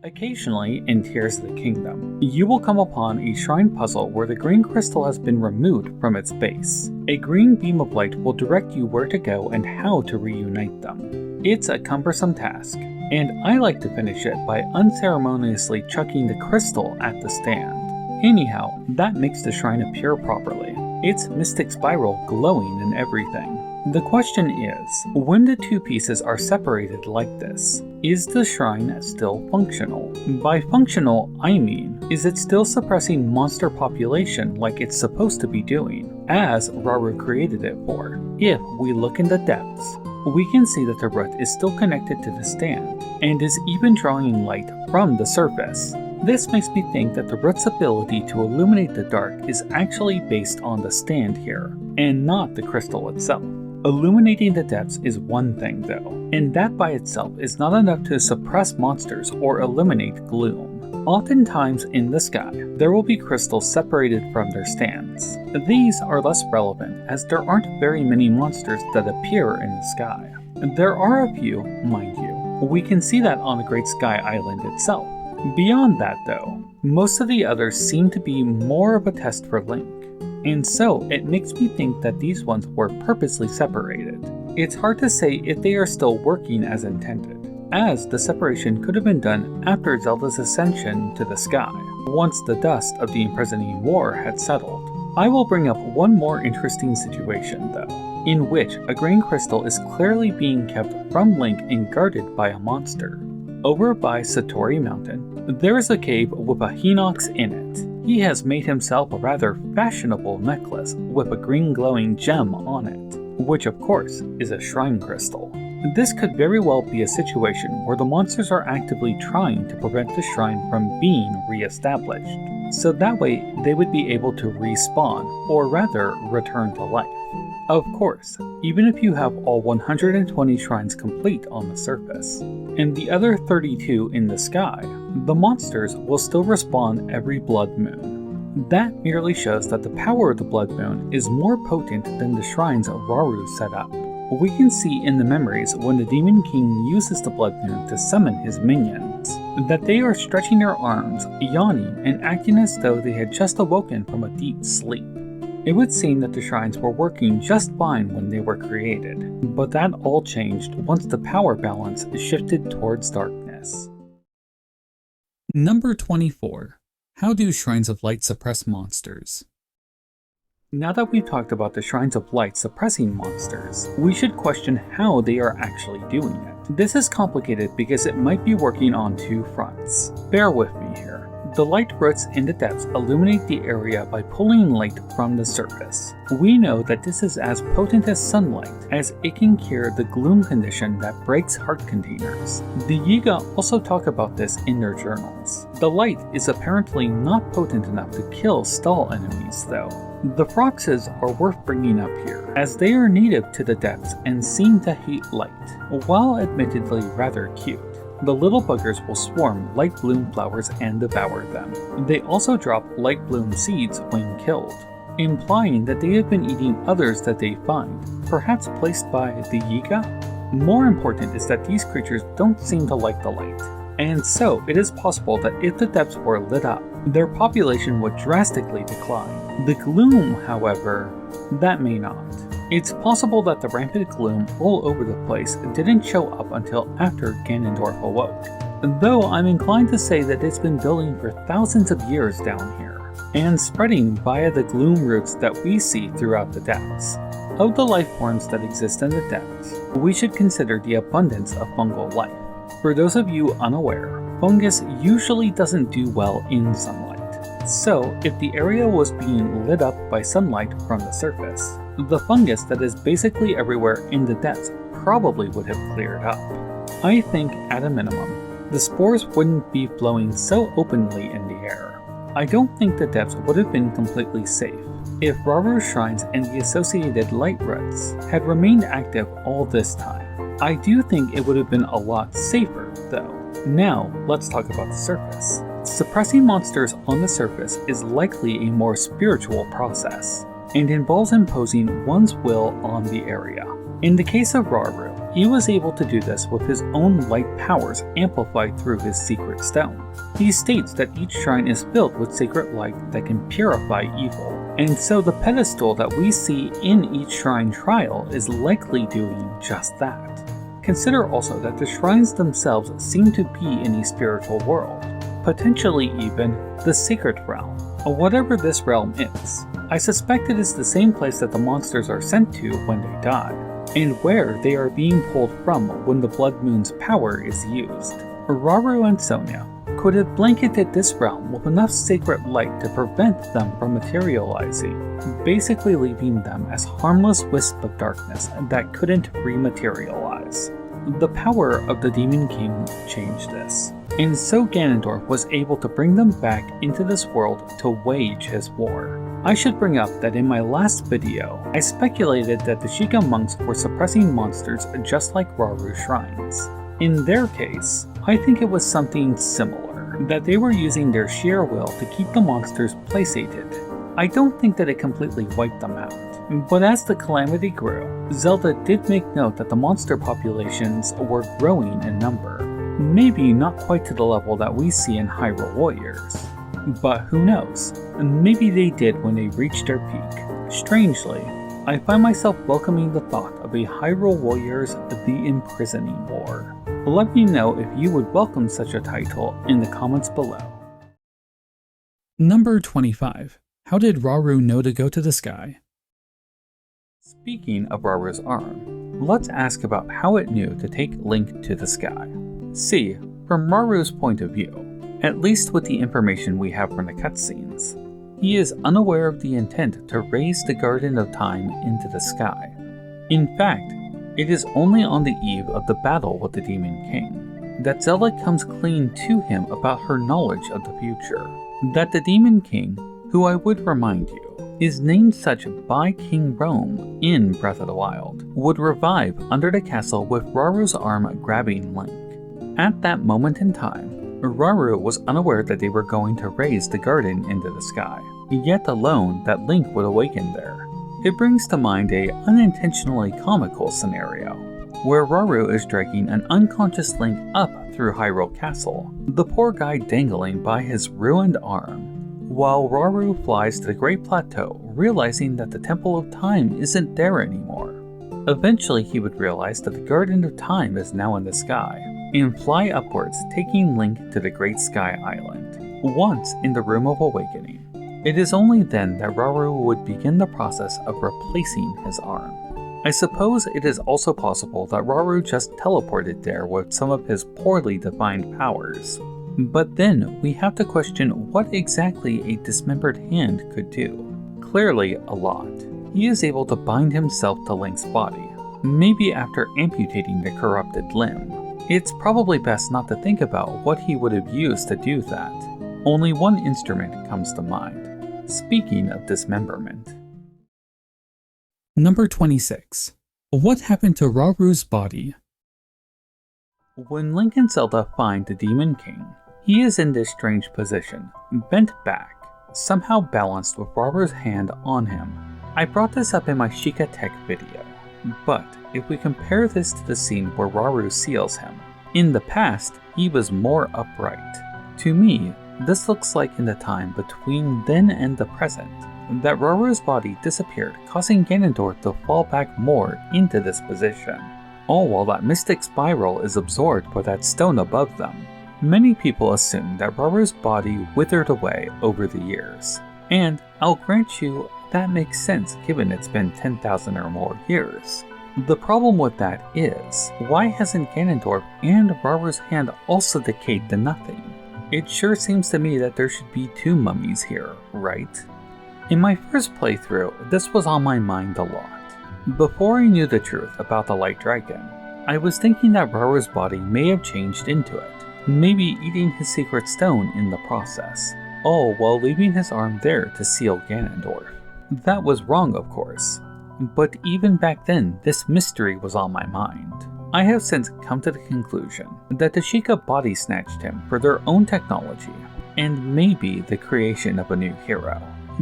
Occasionally, in Tears of the Kingdom, you will come upon a shrine puzzle where the green crystal has been removed from its base. A green beam of light will direct you where to go and how to reunite them. It's a cumbersome task, and I like to finish it by unceremoniously chucking the crystal at the stand. Anyhow, that makes the shrine appear properly. Its mystic spiral glowing and everything. The question is, when the two pieces are separated like this, is the shrine still functional? By functional, I mean, is it still suppressing monster population like it's supposed to be doing, as Rauru created it for? If we look in the depths, we can see that the root is still connected to the stand, and is even drawing light from the surface. This makes me think that the root's ability to illuminate the dark is actually based on the stand here, and not the crystal itself. Illuminating the depths is one thing though, and that by itself is not enough to suppress monsters or eliminate gloom. Oftentimes in the sky, there will be crystals separated from their stands. These are less relevant as there aren't very many monsters that appear in the sky. There are a few, mind you. We can see that on the Great Sky Island itself. Beyond that though, most of the others seem to be more of a test for Link. And so, it makes me think that these ones were purposely separated. It's hard to say if they are still working as intended, as the separation could have been done after Zelda's ascension to the sky, once the dust of the Imprisoning War had settled. I will bring up one more interesting situation though, in which a green crystal is clearly being kept from Link and guarded by a monster. Over by Satori Mountain, there is a cave with a Hinox in it. He has made himself a rather fashionable necklace with a green glowing gem on it, which of course is a shrine crystal. This could very well be a situation where the monsters are actively trying to prevent the shrine from being re-established, so that way they would be able to respawn, or rather, return to life. Of course, even if you have all 120 shrines complete on the surface, and the other 32 in the sky, the monsters will still respawn every blood moon. That merely shows that the power of the blood moon is more potent than the shrines Rauru set up. We can see in the memories when the Demon King uses the blood moon to summon his minions, that they are stretching their arms, yawning, and acting as though they had just awoken from a deep sleep. It would seem that the shrines were working just fine when they were created, but that all changed once the power balance shifted towards darkness. Number 24. How do Shrines of Light suppress monsters? Now that we've talked about the Shrines of Light suppressing monsters, we should question how they are actually doing it. This is complicated because it might be working on two fronts. Bear with me here. The light roots in the depths illuminate the area by pulling light from the surface. We know that this is as potent as sunlight, as it can cure the gloom condition that breaks heart containers. The Yiga also talk about this in their journals. The light is apparently not potent enough to kill stall enemies though. The Froxes are worth bringing up here, as they are native to the depths and seem to hate light, while admittedly rather cute. The little buggers will swarm light bloom flowers and devour them. They also drop light bloom seeds when killed, implying that they have been eating others that they find, perhaps placed by the Yiga? More important is that these creatures don't seem to like the light, and so it is possible that if the depths were lit up, their population would drastically decline. The gloom, however, that may not. It's possible that the rampant gloom all over the place didn't show up until after Ganondorf awoke, though I'm inclined to say that it's been building for thousands of years down here, and spreading via the gloom roots that we see throughout the depths. Of the life forms that exist in the depths, we should consider the abundance of fungal life. For those of you unaware, fungus usually doesn't do well in sunlight. So, if the area was being lit up by sunlight from the surface, the fungus that is basically everywhere in the depths probably would have cleared up. I think, at a minimum, the spores wouldn't be flowing so openly in the air. I don't think the depths would have been completely safe if Rauru's shrines and the associated light roots had remained active all this time. I do think it would have been a lot safer, though. Now, let's talk about the surface. Suppressing monsters on the surface is likely a more spiritual process, and involves imposing one's will on the area. In the case of Rauru, he was able to do this with his own light powers amplified through his secret stone. He states that each shrine is filled with sacred light that can purify evil, and so the pedestal that we see in each shrine trial is likely doing just that. Consider also that the shrines themselves seem to be in a spiritual world, potentially even the sacred realm, or whatever this realm is. I suspect it is the same place that the monsters are sent to when they die, and where they are being pulled from when the Blood Moon's power is used. Rauru and Sonia could have blanketed this realm with enough sacred light to prevent them from materializing, basically leaving them as harmless wisps of darkness that couldn't rematerialize. The power of the Demon King changed this, and so Ganondorf was able to bring them back into this world to wage his war. I should bring up that in my last video, I speculated that the Sheikah monks were suppressing monsters just like Rauru shrines. In their case, I think it was something similar, that they were using their sheer will to keep the monsters placated. I don't think that it completely wiped them out, but as the calamity grew, Zelda did make note that the monster populations were growing in number. Maybe not quite to the level that we see in Hyrule Warriors, but who knows, maybe they did when they reached their peak. Strangely, I find myself welcoming the thought of a Hyrule Warriors The Imprisoning War. Let me know if you would welcome such a title in the comments below. Number 25. How did Rauru know to go to the sky? Speaking of Rauru's arm, let's ask about how it knew to take Link to the sky. See, from Rauru's point of view, at least with the information we have from the cutscenes, he is unaware of the intent to raise the Garden of Time into the sky. In fact, It is only on the eve of the battle with the Demon King that Zelda comes clean to him about her knowledge of the future. That the Demon King, who I would remind you, is named such by King Rome in Breath of the Wild, would revive under the castle with Rauru's arm grabbing Link. At that moment in time, Rauru was unaware that they were going to raise the garden into the sky, yet alone that Link would awaken there. It brings to mind a unintentionally comical scenario, where Rauru is dragging an unconscious Link up through Hyrule Castle, the poor guy dangling by his ruined arm, while Rauru flies to the Great Plateau, realizing that the Temple of Time isn't there anymore. Eventually he would realize that the Garden of Time is now in the sky, and fly upwards, taking Link to the Great Sky Island. Once in the Room of Awakening, it is only then that Rauru would begin the process of replacing his arm. I suppose it is also possible that Rauru just teleported there with some of his poorly defined powers. But then we have to question what exactly a dismembered hand could do. Clearly a lot. He is able to bind himself to Link's body, maybe after amputating the corrupted limb. It's probably best not to think about what he would have used to do that. Only one instrument comes to mind. Speaking of dismemberment. Number 26. What happened to Rauru's body? When Link and Zelda find the Demon King, he is in this strange position, bent back, somehow balanced with Rauru's hand on him. I brought this up in my Sheikah tech video, but if we compare this to the scene where Rauru seals him, in the past he was more upright. To me, this looks like in the time between then and the present, that Rauru's body disappeared, causing Ganondorf to fall back more into this position, all while that mystic spiral is absorbed by that stone above them. Many people assume that Rauru's body withered away over the years, and I'll grant you that makes sense given it's been 10,000 or more years. The problem with that is, why hasn't Ganondorf and Rauru's hand also decayed to nothing? It sure seems to me that there should be two mummies here, right? In my first playthrough, this was on my mind a lot. Before I knew the truth about the Light Dragon, I was thinking that Rauru's body may have changed into it, maybe eating his secret stone in the process, all while leaving his arm there to seal Ganondorf. That was wrong, of course, but even back then this mystery was on my mind. I have since come to the conclusion that the Sheikah body snatched him for their own technology, and maybe the creation of a new hero.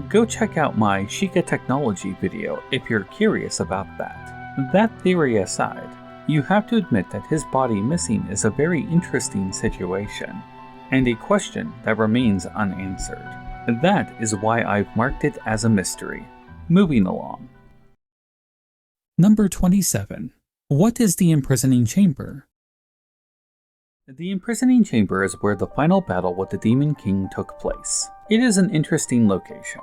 Go check out my Sheikah technology video if you're curious about that. That theory aside, you have to admit that his body missing is a very interesting situation, and a question that remains unanswered. That is why I've marked it as a mystery. Moving along. Number 27. What is the Imprisoning Chamber? The Imprisoning Chamber is where the final battle with the Demon King took place. It is an interesting location.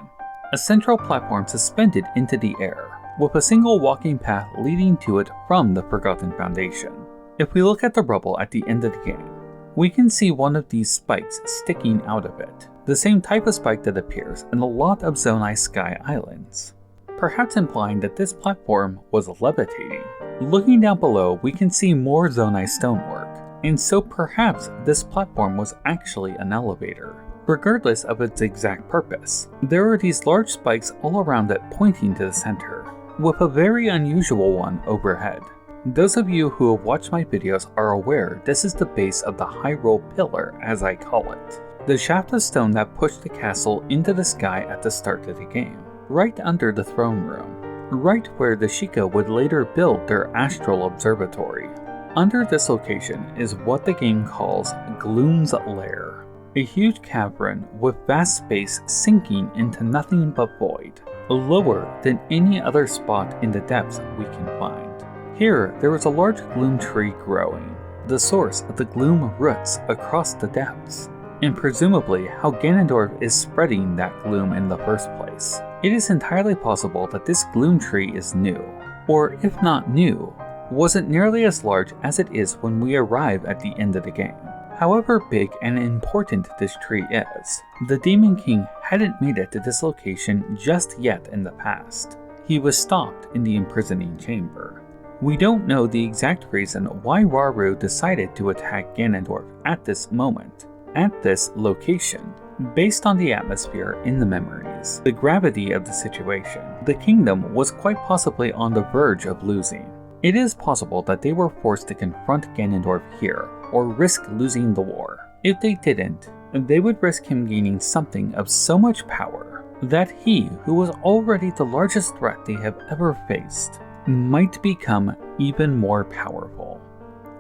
A central platform suspended into the air, with a single walking path leading to it from the Forgotten Foundation. If we look at the rubble at the end of the game, we can see one of these spikes sticking out of it, the same type of spike that appears in a lot of Zonai Sky Islands, perhaps implying that this platform was levitating. Looking down below, we can see more Zonai stonework, and so perhaps this platform was actually an elevator. Regardless of its exact purpose, there are these large spikes all around it pointing to the center, with a very unusual one overhead. Those of you who have watched my videos are aware this is the base of the Hyrule Pillar, as I call it, the shaft of stone that pushed the castle into the sky at the start of the game, right under the throne room, right where the Sheikah would later build their Astral Observatory. Under this location is what the game calls Gloom's Lair, a huge cavern with vast space sinking into nothing but void, lower than any other spot in the depths we can find. Here, there is a large gloom tree growing, the source of the gloom roots across the depths, and presumably how Ganondorf is spreading that gloom in the first place. It is entirely possible that this gloom tree is new, or if not new, wasn't nearly as large as it is when we arrive at the end of the game. However big and important this tree is, the Demon King hadn't made it to this location just yet in the past. He was stopped in the Imprisoning Chamber. We don't know the exact reason why Rauru decided to attack Ganondorf at this moment, at this location. Based on the atmosphere in the memories, the gravity of the situation, the kingdom was quite possibly on the verge of losing. It is possible that they were forced to confront Ganondorf here, or risk losing the war. If they didn't, they would risk him gaining something of so much power that he, who was already the largest threat they have ever faced, might become even more powerful.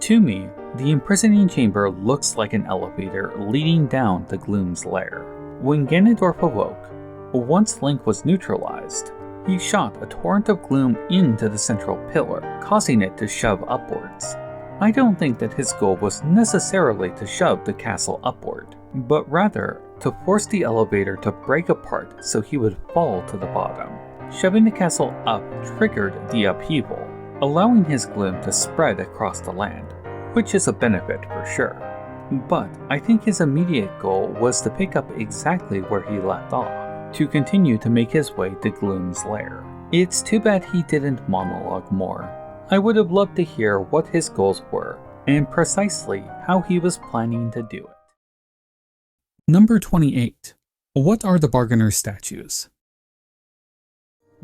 To me, the imprisoning chamber looks like an elevator leading down to Gloom's lair. When Ganondorf awoke, once Link was neutralized, he shot a torrent of gloom into the central pillar, causing it to shove upwards. I don't think that his goal was necessarily to shove the castle upward, but rather to force the elevator to break apart so he would fall to the bottom. Shoving the castle up triggered the upheaval, allowing his gloom to spread across the land, which is a benefit for sure. But I think his immediate goal was to pick up exactly where he left off, to continue to make his way to Gloom's lair. It's too bad he didn't monologue more. I would have loved to hear what his goals were, and precisely how he was planning to do it. Number 28. What are the Bargainer statues?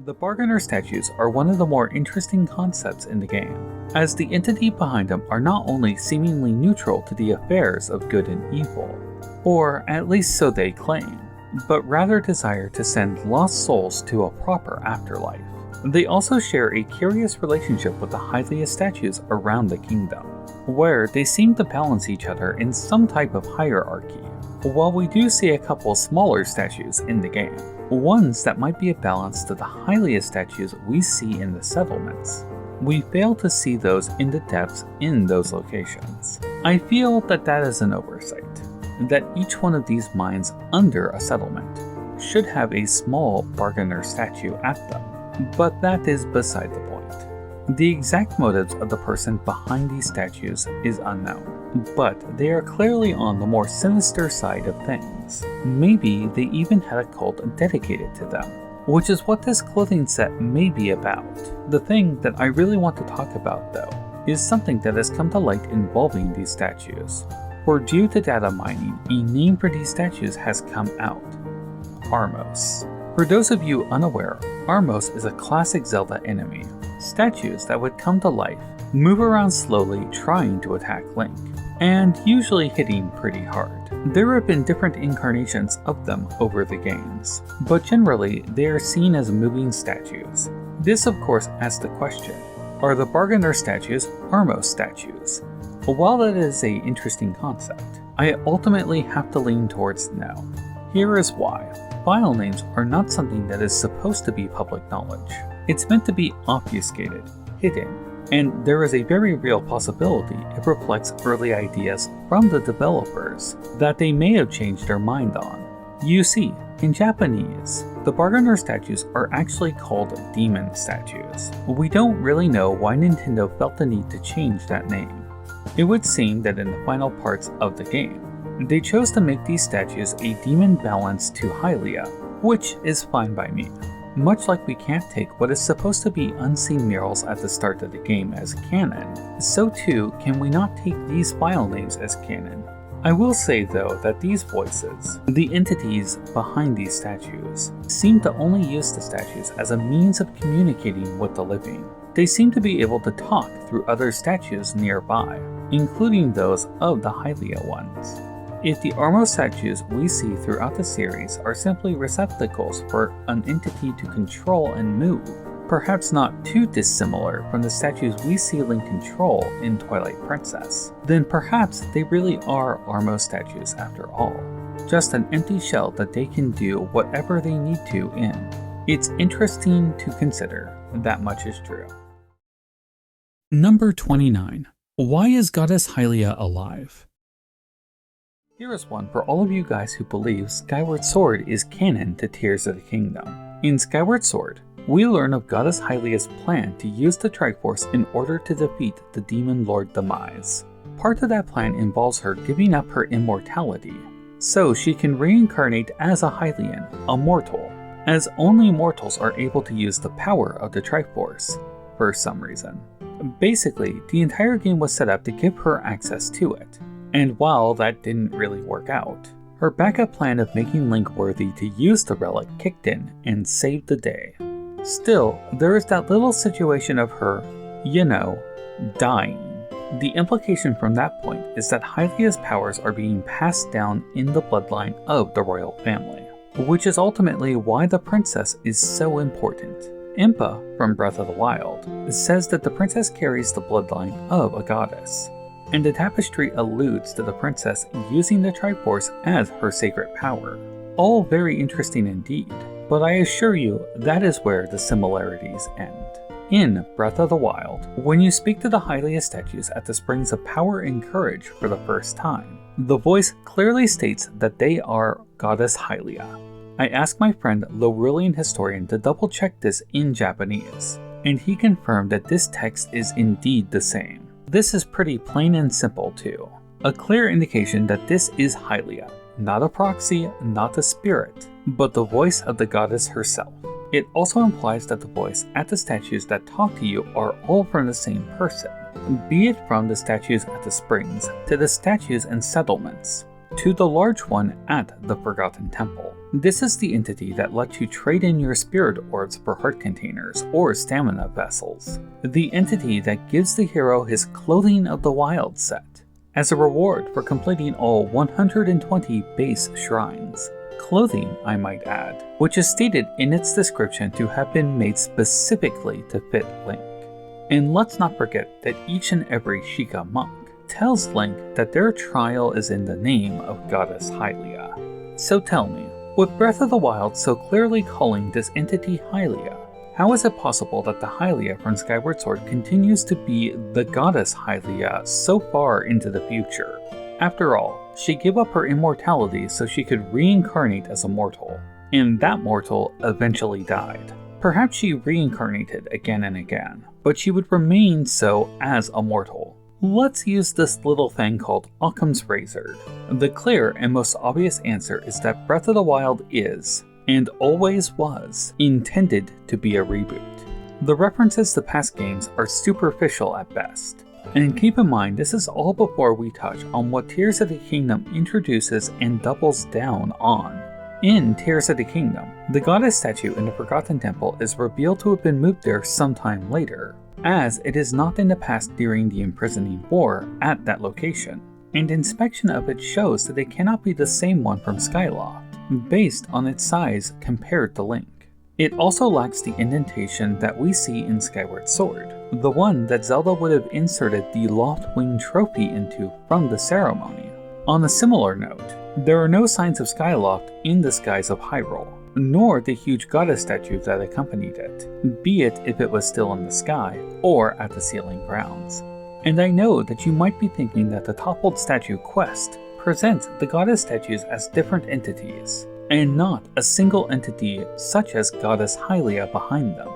The Bargainer statues are one of the more interesting concepts in the game, as the entity behind them are not only seemingly neutral to the affairs of good and evil, or at least so they claim, but rather desire to send lost souls to a proper afterlife. They also share a curious relationship with the Hylia statues around the kingdom, where they seem to balance each other in some type of hierarchy. While we do see a couple smaller statues in the game, ones that might be a balance to the Hylia statues we see in the settlements, we fail to see those in the depths in those locations. I feel that that is an oversight, that each one of these mines under a settlement should have a small Bargainer statue at them, but that is beside the point. The exact motives of the person behind these statues is unknown, but they are clearly on the more sinister side of things. Maybe they even had a cult dedicated to them, which is what this clothing set may be about. The thing that I really want to talk about, though, is something that has come to light involving these statues. For due to data mining, a name for these statues has come out: Armos. For those of you unaware, Armos is a classic Zelda enemy. Statues that would come to life, move around slowly trying to attack Link, and usually hitting pretty hard. There have been different incarnations of them over the games, but generally they are seen as moving statues. This of course asks the question, are the Bargainer statues Armos statues? While that is an interesting concept, I ultimately have to lean towards no. Here is why. File names are not something that is supposed to be public knowledge. It's meant to be obfuscated, hidden, and there is a very real possibility it reflects early ideas from the developers that they may have changed their mind on. You see, in Japanese, the Bargainer statues are actually called demon statues. We don't really know why Nintendo felt the need to change that name. It would seem that in the final parts of the game, they chose to make these statues a demon balance to Hylia, which is fine by me. Much like we can't take what is supposed to be unseen murals at the start of the game as canon, so too can we not take these file names as canon. I will say though that these voices, the entities behind these statues, seem to only use the statues as a means of communicating with the living. They seem to be able to talk through other statues nearby, including those of the Hylia ones. If the Armos statues we see throughout the series are simply receptacles for an entity to control and move, perhaps not too dissimilar from the statues we see Link control in Twilight Princess, then perhaps they really are Armos statues after all, just an empty shell that they can do whatever they need to in. It's interesting to consider, that much is true. Number 29. Why is Goddess Hylia alive? Here is one for all of you guys who believe Skyward Sword is canon to Tears of the Kingdom. In Skyward Sword, we learn of Goddess Hylia's plan to use the Triforce in order to defeat the Demon Lord Demise. Part of that plan involves her giving up her immortality, so she can reincarnate as a Hylian, a mortal, as only mortals are able to use the power of the Triforce, for some reason. Basically, the entire game was set up to give her access to it. And while that didn't really work out, her backup plan of making Link worthy to use the relic kicked in and saved the day. Still, there is that little situation of her, dying. The implication from that point is that Hylia's powers are being passed down in the bloodline of the royal family, which is ultimately why the princess is so important. Impa, from Breath of the Wild, says that the princess carries the bloodline of a goddess, and the tapestry alludes to the princess using the Triforce as her sacred power. All very interesting indeed, but I assure you that is where the similarities end. In Breath of the Wild, when you speak to the Hylia statues at the Springs of Power and Courage for the first time, the voice clearly states that they are Goddess Hylia. I asked my friend Laurulian historian to double check this in Japanese, and he confirmed that this text is indeed the same. This is pretty plain and simple too. A clear indication that this is Hylia, not a proxy, not a spirit, but the voice of the goddess herself. It also implies that the voice at the statues that talk to you are all from the same person, be it from the statues at the springs, to the statues and settlements, to the large one at the Forgotten Temple. This is the entity that lets you trade in your spirit orbs for heart containers or stamina vessels. The entity that gives the hero his Clothing of the Wild set, as a reward for completing all 120 base shrines. Clothing, I might add, which is stated in its description to have been made specifically to fit Link. And let's not forget that each and every Sheikah monk tells Link that their trial is in the name of Goddess Hylia. So tell me, with Breath of the Wild so clearly calling this entity Hylia, how is it possible that the Hylia from Skyward Sword continues to be the Goddess Hylia so far into the future? After all, she gave up her immortality so she could reincarnate as a mortal, and that mortal eventually died. Perhaps she reincarnated again and again, but she would remain so as a mortal. Let's use this little thing called Occam's razor. The clear and most obvious answer is that Breath of the Wild is, and always was, intended to be a reboot. The references to past games are superficial at best. And keep in mind, this is all before we touch on what Tears of the Kingdom introduces and doubles down on. In Tears of the Kingdom, the goddess statue in the Forgotten Temple is revealed to have been moved there sometime later, as it is not in the past during the Imprisoning War at that location, and inspection of it shows that it cannot be the same one from Skyloft, based on its size compared to Link. It also lacks the indentation that we see in Skyward Sword, the one that Zelda would have inserted the Loftwing trophy into from the ceremony. On a similar note, there are no signs of Skyloft in the skies of Hyrule, nor the huge goddess statue that accompanied it, be it if it was still in the sky or at the ceiling grounds. And I know that you might be thinking that the Toppled Statue quest presents the goddess statues as different entities, and not a single entity such as Goddess Hylia behind them.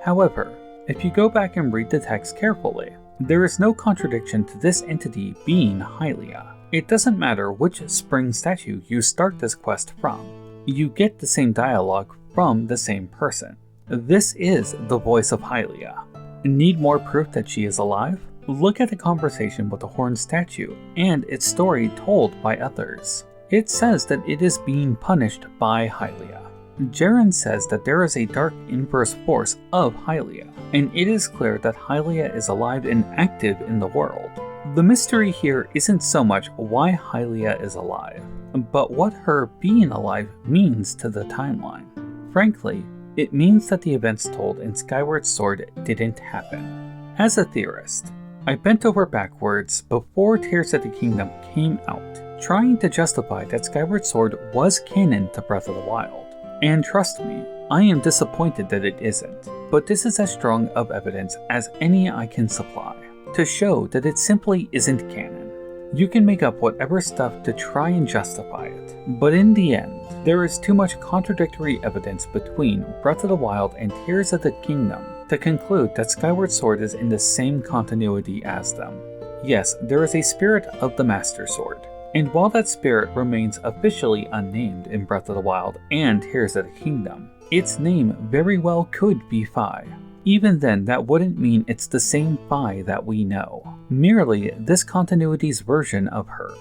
However, if you go back and read the text carefully, there is no contradiction to this entity being Hylia. It doesn't matter which spring statue you start this quest from, you get the same dialogue from the same person. This is the voice of Hylia. Need more proof that she is alive? Look at the conversation with the horned statue and its story told by others. It says that it is being punished by Hylia. Jaren says that there is a dark inverse force of Hylia, and it is clear that Hylia is alive and active in the world. The mystery here isn't so much why Hylia is alive, but what her being alive means to the timeline. Frankly, it means that the events told in Skyward Sword didn't happen. As a theorist, I bent over backwards before Tears of the Kingdom came out, trying to justify that Skyward Sword was canon to Breath of the Wild. And trust me, I am disappointed that it isn't, but this is as strong of evidence as any I can supply, to show that it simply isn't canon. You can make up whatever stuff to try and justify it, but in the end, there is too much contradictory evidence between Breath of the Wild and Tears of the Kingdom to conclude that Skyward Sword is in the same continuity as them. Yes, there is a spirit of the Master Sword, and while that spirit remains officially unnamed in Breath of the Wild and Tears of the Kingdom, its name very well could be Fi. Even then, that wouldn't mean it's the same Fi that we know, merely this continuity's version of her.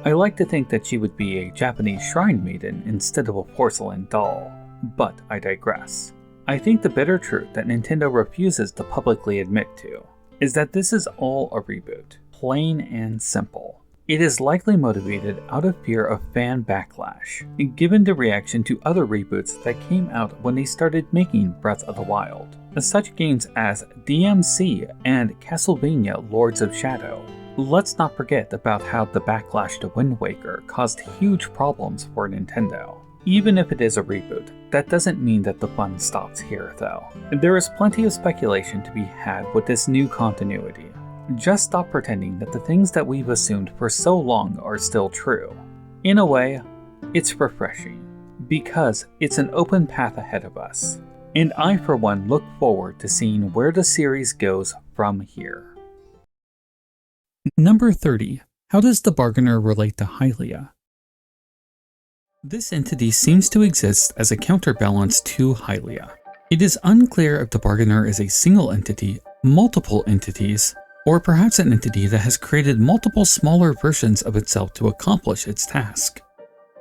I like to think that she would be a Japanese shrine maiden instead of a porcelain doll, but I digress. I think the bitter truth that Nintendo refuses to publicly admit to is that this is all a reboot, plain and simple. It is likely motivated out of fear of fan backlash, given the reaction to other reboots that came out when they started making Breath of the Wild, such games as DMC and Castlevania Lords of Shadow. Let's not forget about how the backlash to Wind Waker caused huge problems for Nintendo. Even if it is a reboot, that doesn't mean that the fun stops here though. There is plenty of speculation to be had with this new continuity. Just stop pretending that the things that we've assumed for so long are still true. In a way, it's refreshing, because it's an open path ahead of us, and I for one look forward to seeing where the series goes from here. Number 30. How does the Bargainer relate to Hylia? This entity seems to exist as a counterbalance to Hylia. It is unclear if the Bargainer is a single entity, multiple entities, or perhaps an entity that has created multiple smaller versions of itself to accomplish its task.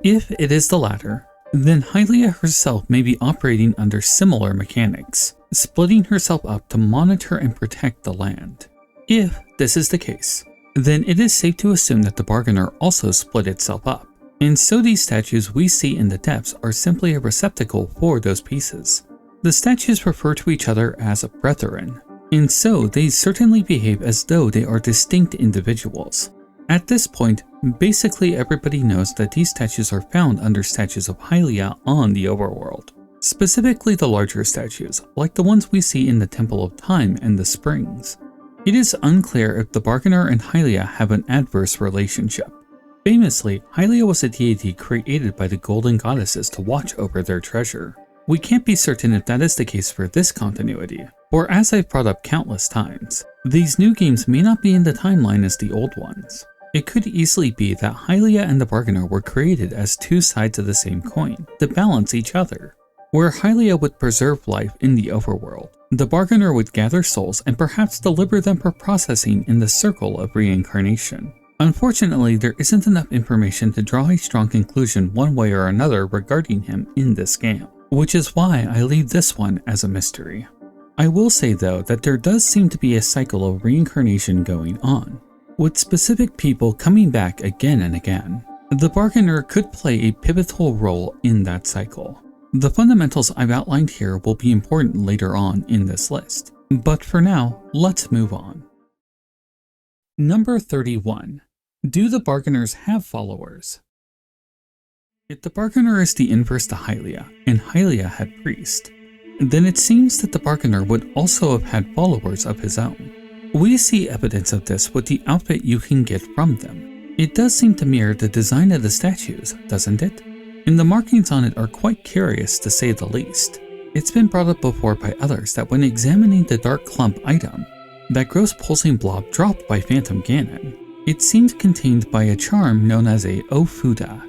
If it is the latter, then Hylia herself may be operating under similar mechanics, splitting herself up to monitor and protect the land. If this is the case, then it is safe to assume that the Bargainer also split itself up, and so these statues we see in the depths are simply a receptacle for those pieces. The statues refer to each other as brethren, and so they certainly behave as though they are distinct individuals. At this point, basically everybody knows that these statues are found under statues of Hylia on the Overworld. Specifically the larger statues, like the ones we see in the Temple of Time and the Springs. It is unclear if the Bargainer and Hylia have an adverse relationship. Famously, Hylia was a deity created by the Golden Goddesses to watch over their treasure. We can't be certain if that is the case for this continuity, for as I've brought up countless times, these new games may not be in the timeline as the old ones. It could easily be that Hylia and the Bargainer were created as two sides of the same coin, to balance each other. Where Hylia would preserve life in the Overworld, the Bargainer would gather souls and perhaps deliver them for processing in the circle of reincarnation. Unfortunately, there isn't enough information to draw a strong conclusion one way or another regarding him in this game, which is why I leave this one as a mystery. I will say though that there does seem to be a cycle of reincarnation going on, with specific people coming back again and again. The Bargainer could play a pivotal role in that cycle. The fundamentals I've outlined here will be important later on in this list, but for now, let's move on. Number 31. Do the Bargainers have followers? If the Bargainer is the inverse to Hylia, and Hylia had Priest, then it seems that the Bargainer would also have had followers of his own. We see evidence of this with the outfit you can get from them. It does seem to mirror the design of the statues, doesn't it? And the markings on it are quite curious to say the least. It's been brought up before by others that when examining the Dark Clump item, that gross pulsing blob dropped by Phantom Ganon, it seems contained by a charm known as a Ofuda,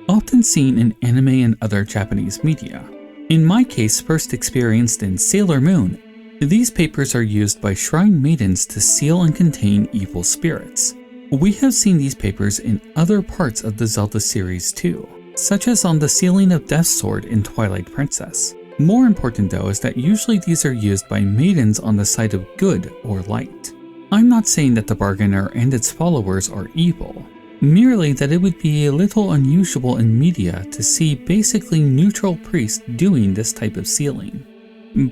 often seen in anime and other Japanese media. In my case, first experienced in Sailor Moon, these papers are used by shrine maidens to seal and contain evil spirits. We have seen these papers in other parts of the Zelda series too, such as on the sealing of Death's Sword in Twilight Princess. More important though is that usually these are used by maidens on the side of good or light. I'm not saying that the Bargainer and its followers are evil, merely that it would be a little unusual in media to see basically neutral priests doing this type of sealing.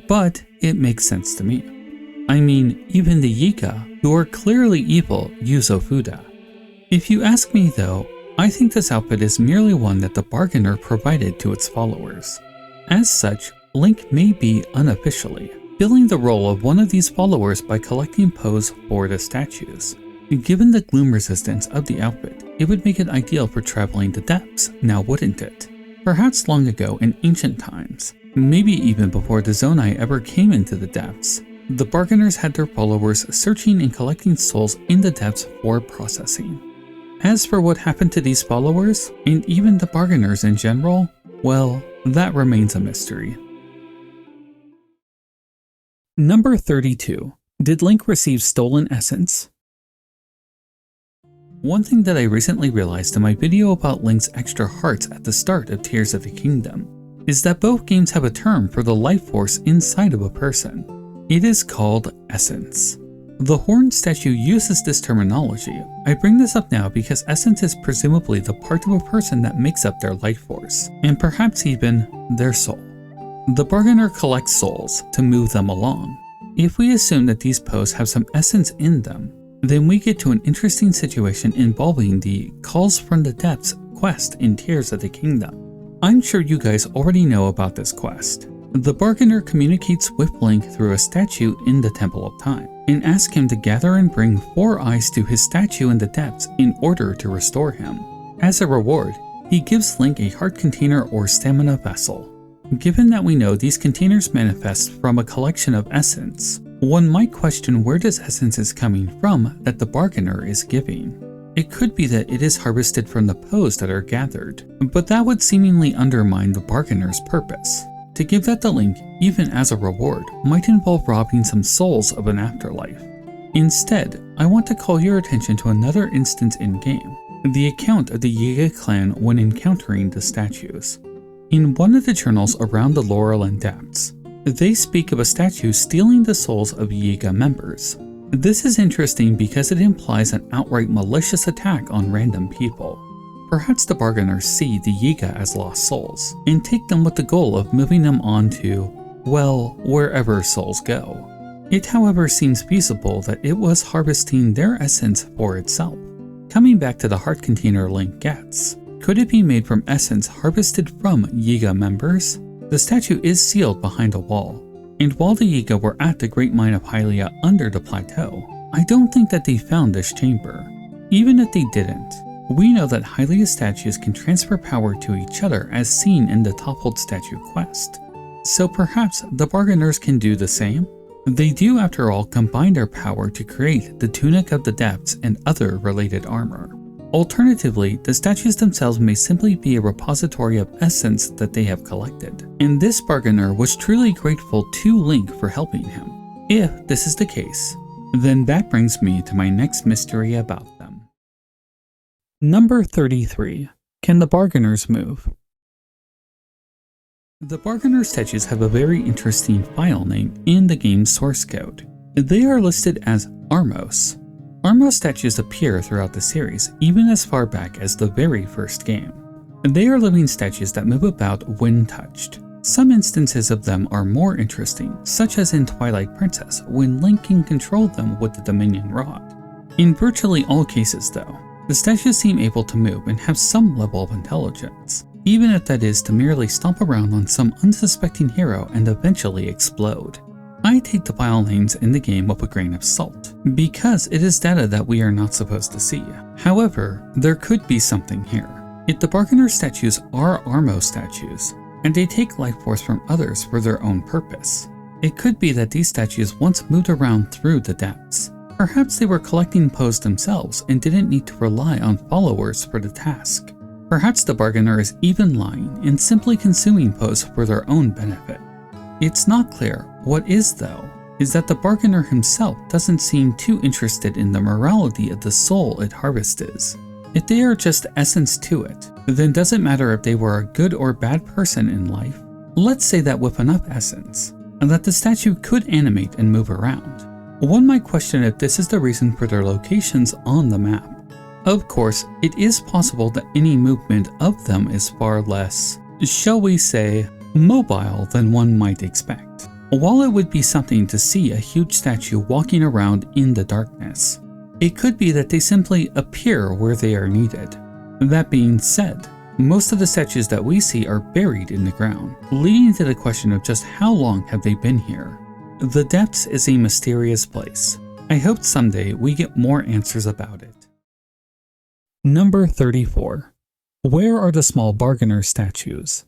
But it makes sense to me. I mean, even the Sheikah, who are clearly evil, use Ofuda. If you ask me though, I think this outfit is merely one that the Bargainer provided to its followers. As such, Link may be unofficially filling the role of one of these followers by collecting pose for the statues. Given the gloom resistance of the outfit, it would make it ideal for traveling the depths, now wouldn't it? Perhaps long ago in ancient times, maybe even before the Zonai ever came into the depths, the Bargainers had their followers searching and collecting souls in the depths for processing. As for what happened to these followers, and even the Bargainers in general, well, that remains a mystery. Number 32. Did Link receive stolen essence? One thing that I recently realized in my video about Link's extra hearts at the start of Tears of the Kingdom is that both games have a term for the life force inside of a person. It is called essence. The horn statue uses this terminology. I bring this up now because essence is presumably the part of a person that makes up their life force, and perhaps even their soul. The bargainer collects souls to move them along. If we assume that these posts have some essence in them, then we get to an interesting situation involving the Calls from the Depths quest in Tears of the Kingdom. I'm sure you guys already know about this quest. The bargainer communicates with Link through a statue in the Temple of Time, and asks him to gather and bring 4 eyes to his statue in the depths in order to restore him. As a reward, he gives Link a heart container or stamina vessel. Given that we know these containers manifest from a collection of essence, one might question where this essence is coming from that the bargainer is giving. It could be that it is harvested from the poes that are gathered, but that would seemingly undermine the bargainer's purpose. To give that to Link, even as a reward, might involve robbing some souls of an afterlife. Instead, I want to call your attention to another instance in-game, the account of the Yiga clan when encountering the statues. In one of the journals around the Laurelland Depths, they speak of a statue stealing the souls of Yiga members. This is interesting because it implies an outright malicious attack on random people. Perhaps the bargainers see the Yiga as lost souls, and take them with the goal of moving them on to, well, wherever souls go. It however seems feasible that it was harvesting their essence for itself. Coming back to the heart container Link gets, could it be made from essence harvested from Yiga members? The statue is sealed behind a wall, and while the Yiga were at the Great Mine of Hylia under the plateau, I don't think that they found this chamber. Even if they didn't, we know that Hylia statues can transfer power to each other as seen in the Toppled Statue quest. So perhaps the bargainers can do the same? They do after all combine their power to create the Tunic of the Depths and other related armor. Alternatively, the statues themselves may simply be a repository of essence that they have collected, and this bargainer was truly grateful to Link for helping him. If this is the case, then that brings me to my next mystery about them. Number 33. Can the bargainers move? The bargainer statues have a very interesting file name in the game's source code. They are listed as Armos. Armos statues appear throughout the series, even as far back as the very first game. They are living statues that move about when touched. Some instances of them are more interesting, such as in Twilight Princess, when Link can control them with the Dominion Rod. In virtually all cases though, the statues seem able to move and have some level of intelligence, even if that is to merely stomp around on some unsuspecting hero and eventually explode. I take the file names in the game with a grain of salt, because it is data that we are not supposed to see. However, there could be something here. If the bargainer statues are Armos statues, and they take life force from others for their own purpose, it could be that these statues once moved around through the depths. Perhaps they were collecting poes themselves and didn't need to rely on followers for the task. Perhaps the bargainer is even lying and simply consuming poes for their own benefit. It's not clear. What is though, is that the bargainer himself doesn't seem too interested in the morality of the soul it harvests. If they are just essence to it, then does it matter if they were a good or bad person in life? Let's say that with enough essence, and that the statue could animate and move around. One might question if this is the reason for their locations on the map. Of course, it is possible that any movement of them is far less, shall we say, mobile than one might expect. While it would be something to see a huge statue walking around in the darkness, it could be that they simply appear where they are needed. That being said, most of the statues that we see are buried in the ground, leading to the question of just how long have they been here. The depths is a mysterious place. I hope someday we get more answers about it. Number 34. Where are the small bargainer statues?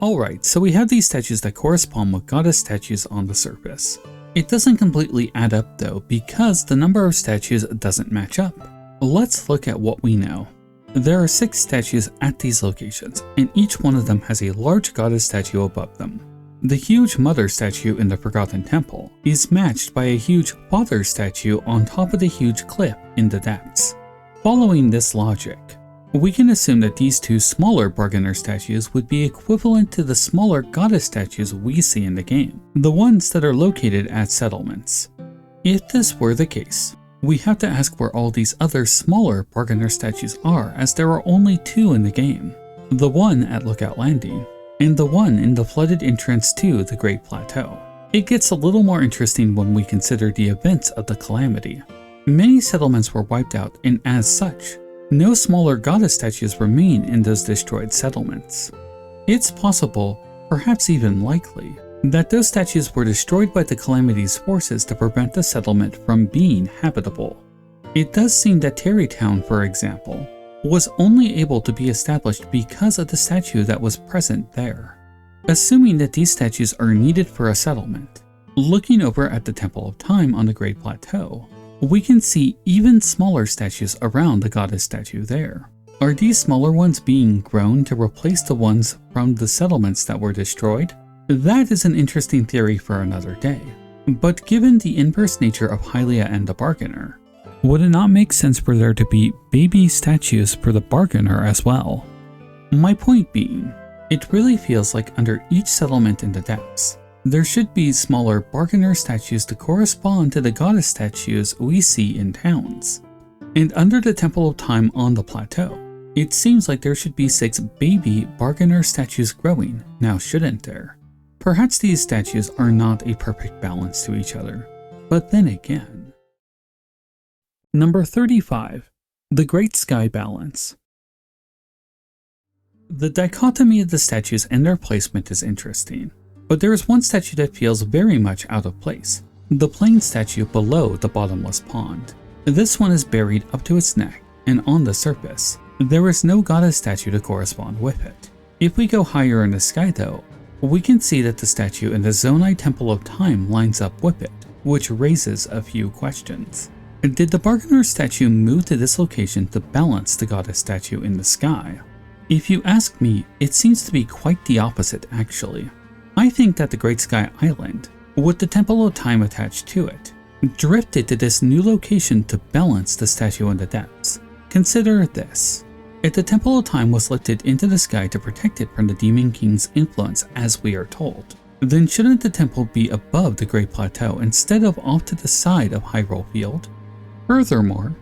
Alright, so we have these statues that correspond with goddess statues on the surface. It doesn't completely add up though, because the number of statues doesn't match up. Let's look at what we know. There are 6 statues at these locations, and each one of them has a large goddess statue above them. The huge mother statue in the Forgotten Temple is matched by a huge father statue on top of the huge cliff in the depths. Following this logic, we can assume that these two smaller bargainer statues would be equivalent to the smaller goddess statues we see in the game, the ones that are located at settlements. If this were the case, we have to ask where all these other smaller bargainer statues are, as there are only two in the game. The one at Lookout Landing, and the one in the flooded entrance to the Great Plateau. It gets a little more interesting when we consider the events of the calamity. Many settlements were wiped out, and as such, no smaller goddess statues remain in those destroyed settlements. It's possible, perhaps even likely, that those statues were destroyed by the calamity's forces to prevent the settlement from being habitable. It does seem that Terrytown, for example, was only able to be established because of the statue that was present there. Assuming that these statues are needed for a settlement, looking over at the Temple of Time on the Great Plateau, we can see even smaller statues around the goddess statue there. Are these smaller ones being grown to replace the ones from the settlements that were destroyed? That is an interesting theory for another day. But given the inverse nature of Hylia and the Bargainer, would it not make sense for there to be baby statues for the Bargainer as well? My point being, it really feels like under each settlement in the depths, there should be smaller Bargainer statues to correspond to the goddess statues we see in towns. And under the Temple of Time on the plateau, it seems like there should be 6 baby Bargainer statues growing, now shouldn't there? Perhaps these statues are not a perfect balance to each other, but then again. Number 35. The Great Sky Balance. The dichotomy of the statues and their placement is interesting. But there is one statue that feels very much out of place, the plain statue below the bottomless pond. This one is buried up to its neck, and on the surface, there is no goddess statue to correspond with it. If we go higher in the sky though, we can see that the statue in the Zonai Temple of Time lines up with it, which raises a few questions. Did the Bargainer statue move to this location to balance the goddess statue in the sky? If you ask me, it seems to be quite the opposite actually. I think that the Great Sky Island, with the Temple of Time attached to it, drifted to this new location to balance the statue in the depths. Consider this. If the Temple of Time was lifted into the sky to protect it from the Demon King's influence as we are told, then shouldn't the temple be above the Great Plateau instead of off to the side of Hyrule Field? Furthermore,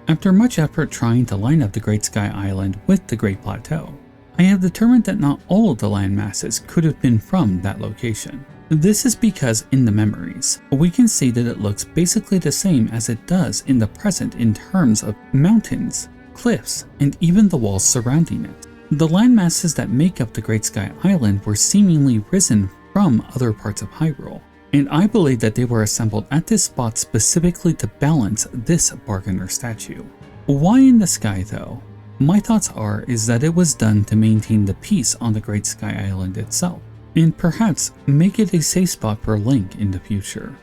after much effort trying to line up the Great Sky Island with the Great Plateau, I have determined that not all of the land masses could have been from that location. This is because in the memories, we can see that it looks basically the same as it does in the present in terms of mountains, cliffs, and even the walls surrounding it. The land masses that make up the Great Sky Island were seemingly risen from other parts of Hyrule, and I believe that they were assembled at this spot specifically to balance this Bargainer statue. Why in the sky though? My thoughts is that it was done to maintain the peace on the Great Sky Island itself, and perhaps make it a safe spot for Link in the future.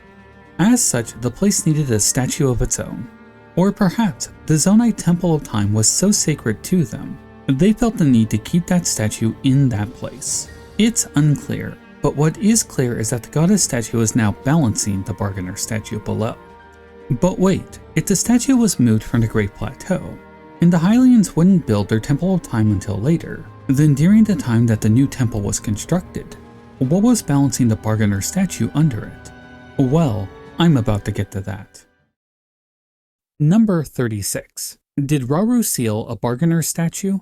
As such, the place needed a statue of its own. Or perhaps the Zonai Temple of Time was so sacred to them, they felt the need to keep that statue in that place. It's unclear, but what is clear is that the goddess statue is now balancing the Bargainer statue below. But wait, if the statue was moved from the Great Plateau, and the Hylians wouldn't build their Temple of Time until later, then during the time that the new temple was constructed, what was balancing the Bargainer statue under it? Well, I'm about to get to that. Number 36. Did Rauru seal a Bargainer statue?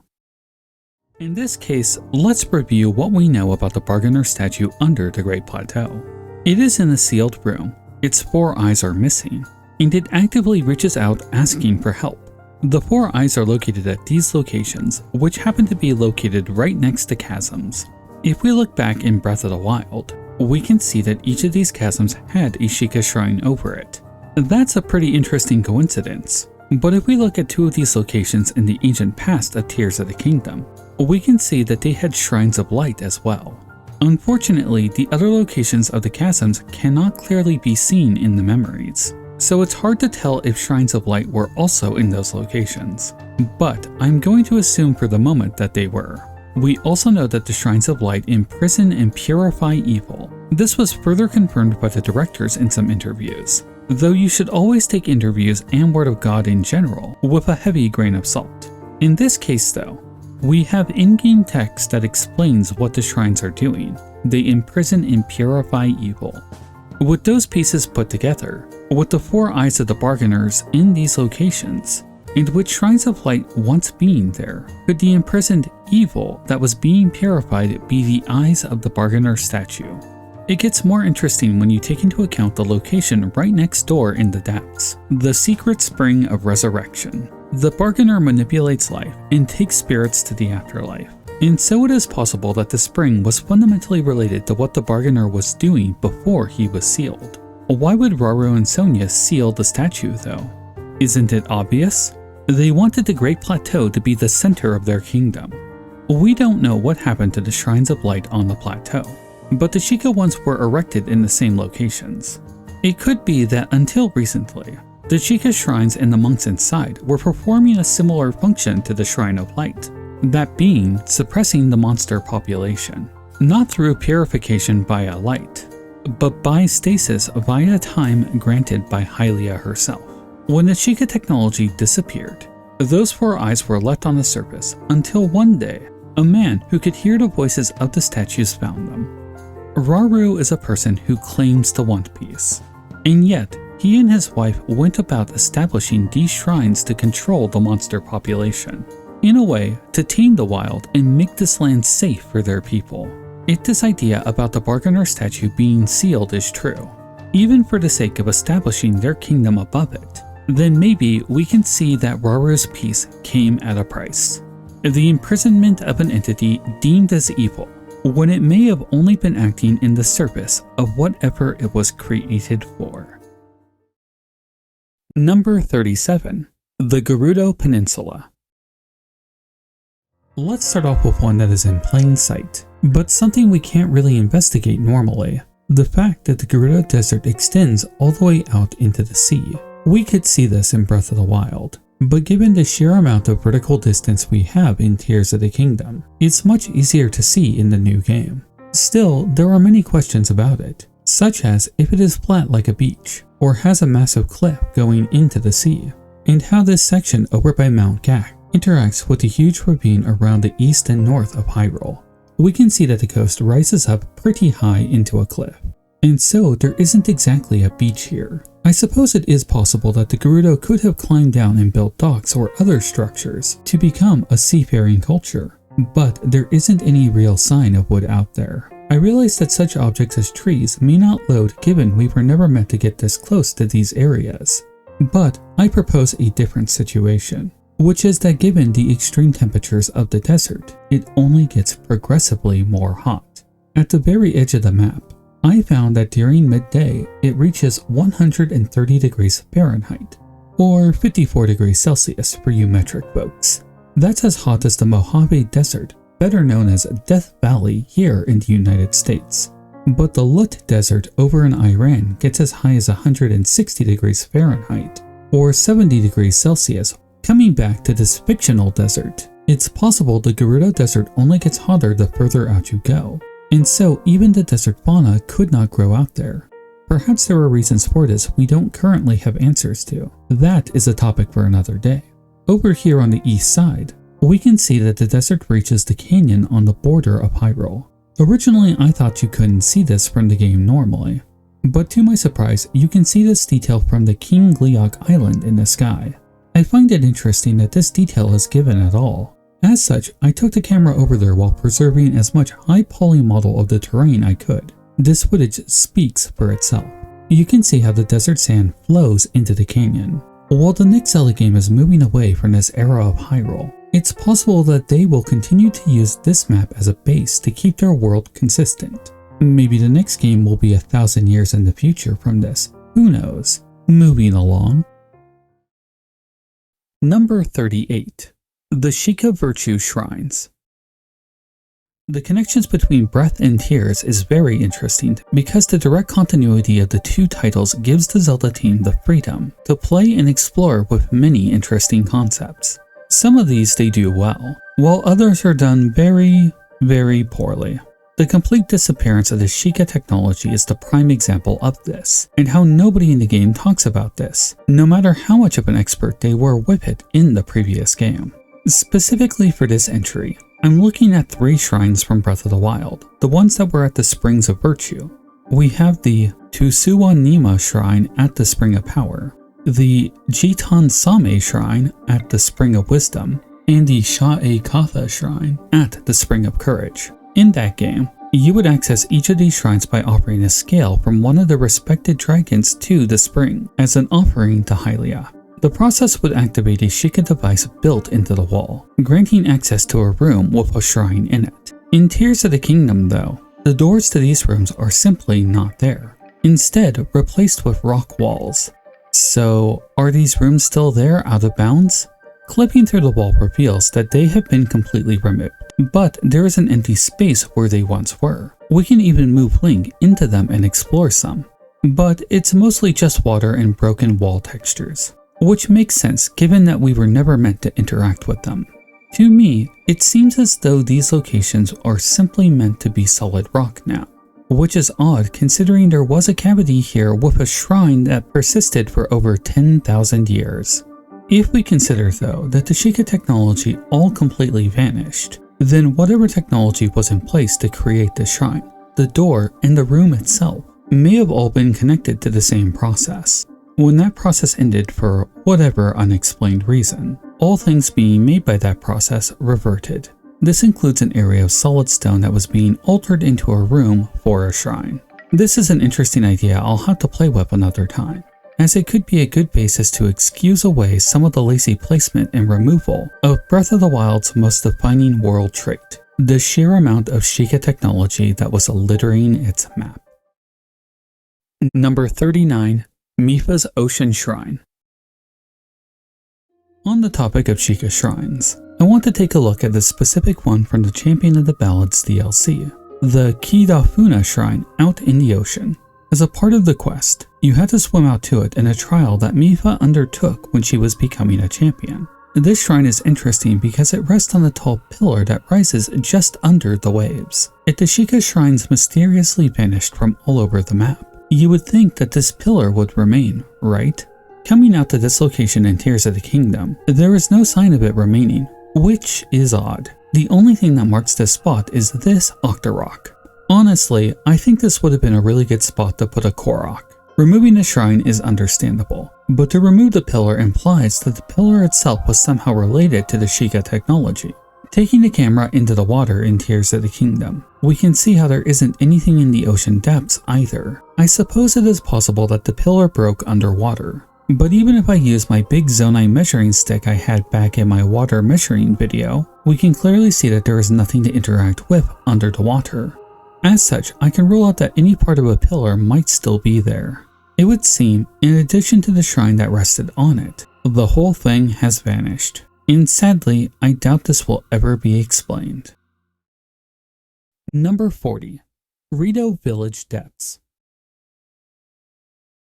In this case, let's review what we know about the Bargainer statue under the Great Plateau. It is in a sealed room, its 4 eyes are missing, and it actively reaches out asking for help. The 4 eyes are located at these locations, which happen to be located right next to chasms. If we look back in Breath of the Wild, we can see that each of these chasms had a Sheikah shrine over it. That's a pretty interesting coincidence. But if we look at 2 of these locations in the ancient past of Tears of the Kingdom, we can see that they had shrines of light as well. Unfortunately, the other locations of the chasms cannot clearly be seen in the memories, so it's hard to tell if shrines of light were also in those locations, but I'm going to assume for the moment that they were. We also know that the shrines of light imprison and purify evil, This was further confirmed by the directors in some interviews, though you should always take interviews and Word of God in general with a heavy grain of salt. In this case though, we have in-game text that explains what the shrines are doing. They imprison and purify evil. With those pieces put together, with the 4 eyes of the bargainers in these locations, and with shrines of light once being there, could the imprisoned evil that was being purified be the eyes of the bargainer statue? It gets more interesting when you take into account the location right next door in the depths, the secret spring of resurrection. The bargainer manipulates life and takes spirits to the afterlife, and so it is possible that the spring was fundamentally related to what the bargainer was doing before he was sealed. Why would Rauru and Sonia seal the statue though? Isn't it obvious? They wanted the Great Plateau to be the center of their kingdom. We don't know what happened to the Shrines of Light on the plateau, but the Sheikah ones were erected in the same locations. It could be that until recently, the Sheikah shrines and the monks inside were performing a similar function to the Shrine of Light, that being suppressing the monster population, not through purification via light, but by stasis via time granted by Hylia herself. When the Sheikah technology disappeared, those 4 eyes were left on the surface until one day, a man who could hear the voices of the statues found them. Rauru is a person who claims to want peace, and yet he and his wife went about establishing these shrines to control the monster population, in a way to tame the wild and make this land safe for their people. If this idea about the bargainer statue being sealed is true, even for the sake of establishing their kingdom above it, then maybe we can see that Rauru's peace came at a price. The imprisonment of an entity deemed as evil, when it may have only been acting in the service of whatever it was created for. Number 37. The Gerudo Peninsula. Let's start off with one that is in plain sight, but something we can't really investigate normally. The fact that the Gerudo Desert extends all the way out into the sea. We could see this in Breath of the Wild, but given the sheer amount of vertical distance we have in Tears of the Kingdom, it's much easier to see in the new game. Still, there are many questions about it, such as if it is flat like a beach, or has a massive cliff going into the sea, and how this section over by Mount Gak interacts with the huge ravine around the east and north of Hyrule. We can see that the coast rises up pretty high into a cliff, and so there isn't exactly a beach here. I suppose it is possible that the Gerudo could have climbed down and built docks or other structures to become a seafaring culture, but there isn't any real sign of wood out there. I realize that such objects as trees may not load given we were never meant to get this close to these areas, but I propose a different situation, which is that given the extreme temperatures of the desert, it only gets progressively more hot. At the very edge of the map, I found that during midday, it reaches 130 degrees Fahrenheit, or 54 degrees Celsius for you metric folks. That's as hot as the Mojave Desert, better known as Death Valley here in the United States. But the Lut Desert over in Iran gets as high as 160 degrees Fahrenheit, or 70 degrees Celsius. Coming back to this fictional desert, it's possible the Gerudo Desert only gets hotter the further out you go, and so even the desert fauna could not grow out there. Perhaps there are reasons for this we don't currently have answers to. That is a topic for another day. Over here on the east side, we can see that the desert reaches the canyon on the border of Hyrule. Originally, I thought you couldn't see this from the game normally, but to my surprise, you can see this detail from the King Gliok Island in the sky. I find it interesting that this detail is given at all. As such, I took the camera over there while preserving as much high poly model of the terrain I could. This footage speaks for itself. You can see how the desert sand flows into the canyon. While the next Zelda game is moving away from this era of Hyrule, it's possible that they will continue to use this map as a base to keep their world consistent. Maybe the next game will be 1,000 years in the future from this, who knows? Moving along. Number 38. The Sheikah Virtue Shrines. The connections between Breath and Tears is very interesting because the direct continuity of the two titles gives the Zelda team the freedom to play and explore with many interesting concepts. Some of these they do well, while others are done very, very poorly. The complete disappearance of the Sheikah technology is the prime example of this, and how nobody in the game talks about this, no matter how much of an expert they were with it in the previous game. Specifically for this entry, I'm looking at 3 shrines from Breath of the Wild, the ones that were at the Springs of Virtue. We have the Tusuwa Nima Shrine at the Spring of Power, the Jitan Same Shrine at the Spring of Wisdom, and the Sha'e Katha Shrine at the Spring of Courage. In that game, you would access each of these shrines by offering a scale from one of the respected dragons to the spring as an offering to Hylia. The process would activate a Sheikah device built into the wall, granting access to a room with a shrine in it. In Tears of the Kingdom though, the doors to these rooms are simply not there, instead replaced with rock walls. So are these rooms still there out of bounds? Clipping through the wall reveals that they have been completely removed, but there is an empty space where they once were. We can even move Link into them and explore some, but it's mostly just water and broken wall textures, which makes sense given that we were never meant to interact with them. To me, it seems as though these locations are simply meant to be solid rock now, which is odd considering there was a cavity here with a shrine that persisted for over 10,000 years. If we consider though that the Sheikah technology all completely vanished, then whatever technology was in place to create the shrine, the door, and the room itself may have all been connected to the same process. When that process ended for whatever unexplained reason, all things being made by that process reverted. This includes an area of solid stone that was being altered into a room for a shrine. This is an interesting idea I'll have to play with another time, as it could be a good basis to excuse away some of the lazy placement and removal of Breath of the Wild's most defining world trait, the sheer amount of Sheikah technology that was littering its map. Number 39. Mipha's Ocean Shrine. On the topic of Sheikah shrines, I want to take a look at the specific one from the Champion of the Ballads DLC, the Kidafuna Shrine out in the ocean. As a part of the quest, you had to swim out to it in a trial that Mipha undertook when she was becoming a champion. This shrine is interesting because it rests on a tall pillar that rises just under the waves. Yet the Sheikah shrines mysteriously vanished from all over the map. You would think that this pillar would remain, right? Coming out to this location in Tears of the Kingdom, there is no sign of it remaining, which is odd. The only thing that marks this spot is this Octorok. Honestly, I think this would have been a really good spot to put a Korok. Removing the shrine is understandable, but to remove the pillar implies that the pillar itself was somehow related to the Sheikah technology. Taking the camera into the water in Tears of the Kingdom, we can see how there isn't anything in the ocean depths either. I suppose it is possible that the pillar broke underwater, but even if I use my big Zonai measuring stick I had back in my water measuring video, we can clearly see that there is nothing to interact with under the water. As such, I can rule out that any part of a pillar might still be there. It would seem, in addition to the shrine that rested on it, the whole thing has vanished. And sadly, I doubt this will ever be explained. Number 40. Rito Village Depths.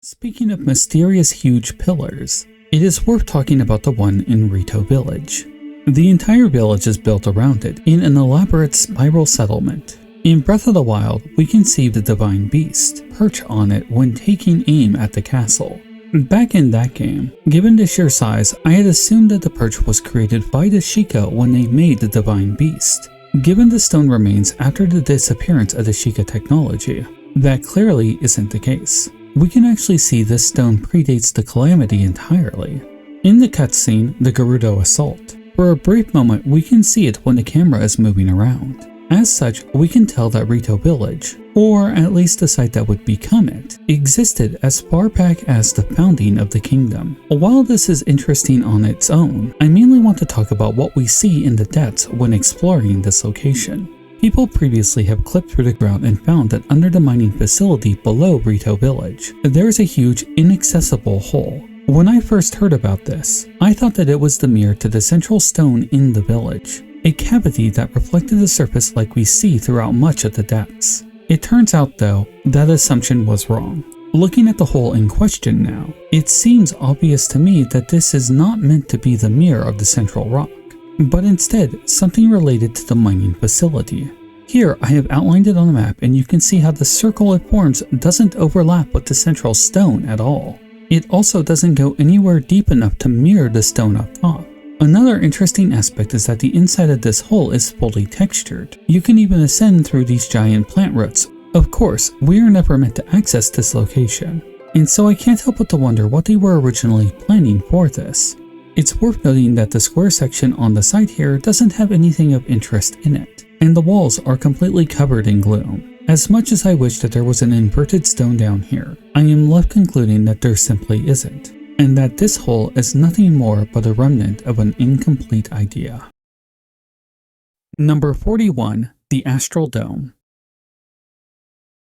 Speaking of mysterious huge pillars, it is worth talking about the one in Rito Village. The entire village is built around it in an elaborate spiral settlement. In Breath of the Wild, we can see the Divine Beast perch on it when taking aim at the castle. Back in that game, given the sheer size, I had assumed that the perch was created by the Sheikah when they made the Divine Beast. Given the stone remains after the disappearance of the Sheikah technology, that clearly isn't the case. We can actually see this stone predates the Calamity entirely. In the cutscene, the Gerudo Assault, for a brief moment we can see it when the camera is moving around. As such, we can tell that Rito Village, or at least the site that would become it, existed as far back as the founding of the kingdom. While this is interesting on its own, I mainly want to talk about what we see in the depths when exploring this location. People previously have clipped through the ground and found that under the mining facility below Rito Village, there is a huge inaccessible hole. When I first heard about this, I thought that it was the mirror to the central stone in the village, a cavity that reflected the surface like we see throughout much of the depths. It turns out though, that assumption was wrong. Looking at the hole in question now, it seems obvious to me that this is not meant to be the mirror of the central rock, but instead something related to the mining facility. Here I have outlined it on the map, and you can see how the circle it forms doesn't overlap with the central stone at all. It also doesn't go anywhere deep enough to mirror the stone up top. Another interesting aspect is that the inside of this hole is fully textured. You can even ascend through these giant plant roots. Of course, we are never meant to access this location, and so I can't help but to wonder what they were originally planning for this. It's worth noting that the square section on the side here doesn't have anything of interest in it, and the walls are completely covered in gloom. As much as I wish that there was an inverted stone down here, I am left concluding that there simply isn't, and that this hole is nothing more but a remnant of an incomplete idea. Number 41. The Astral Dome.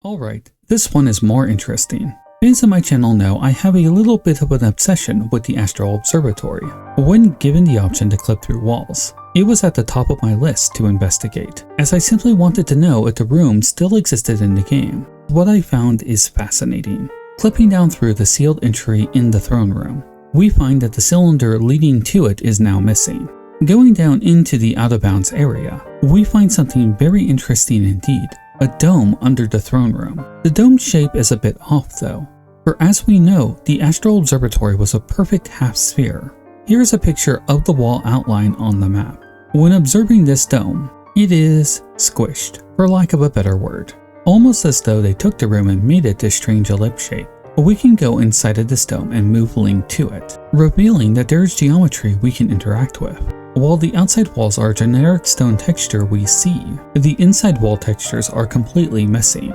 Alright, this one is more interesting. Fans of my channel know I have a little bit of an obsession with the Astral Observatory. When given the option to clip through walls, it was at the top of my list to investigate, as I simply wanted to know if the room still existed in the game. What I found is fascinating. Clipping down through the sealed entry in the throne room, we find that the cylinder leading to it is now missing. Going down into the out-of-bounds area, we find something very interesting indeed. A dome under the throne room. The dome shape is a bit off though, for as we know, the Astral Observatory was a perfect half sphere. Here's a picture of the wall outline on the map. When observing this dome, it is squished, for lack of a better word. Almost as though they took the room and made it this strange ellipse shape. We can go inside of this dome and move Link to it, revealing that there is geometry we can interact with. While the outside walls are a generic stone texture we see, the inside wall textures are completely missing.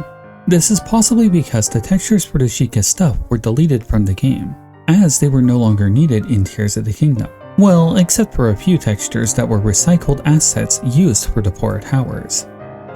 This is possibly because the textures for the Sheikah stuff were deleted from the game, as they were no longer needed in Tears of the Kingdom. Well, except for a few textures that were recycled assets used for the port towers.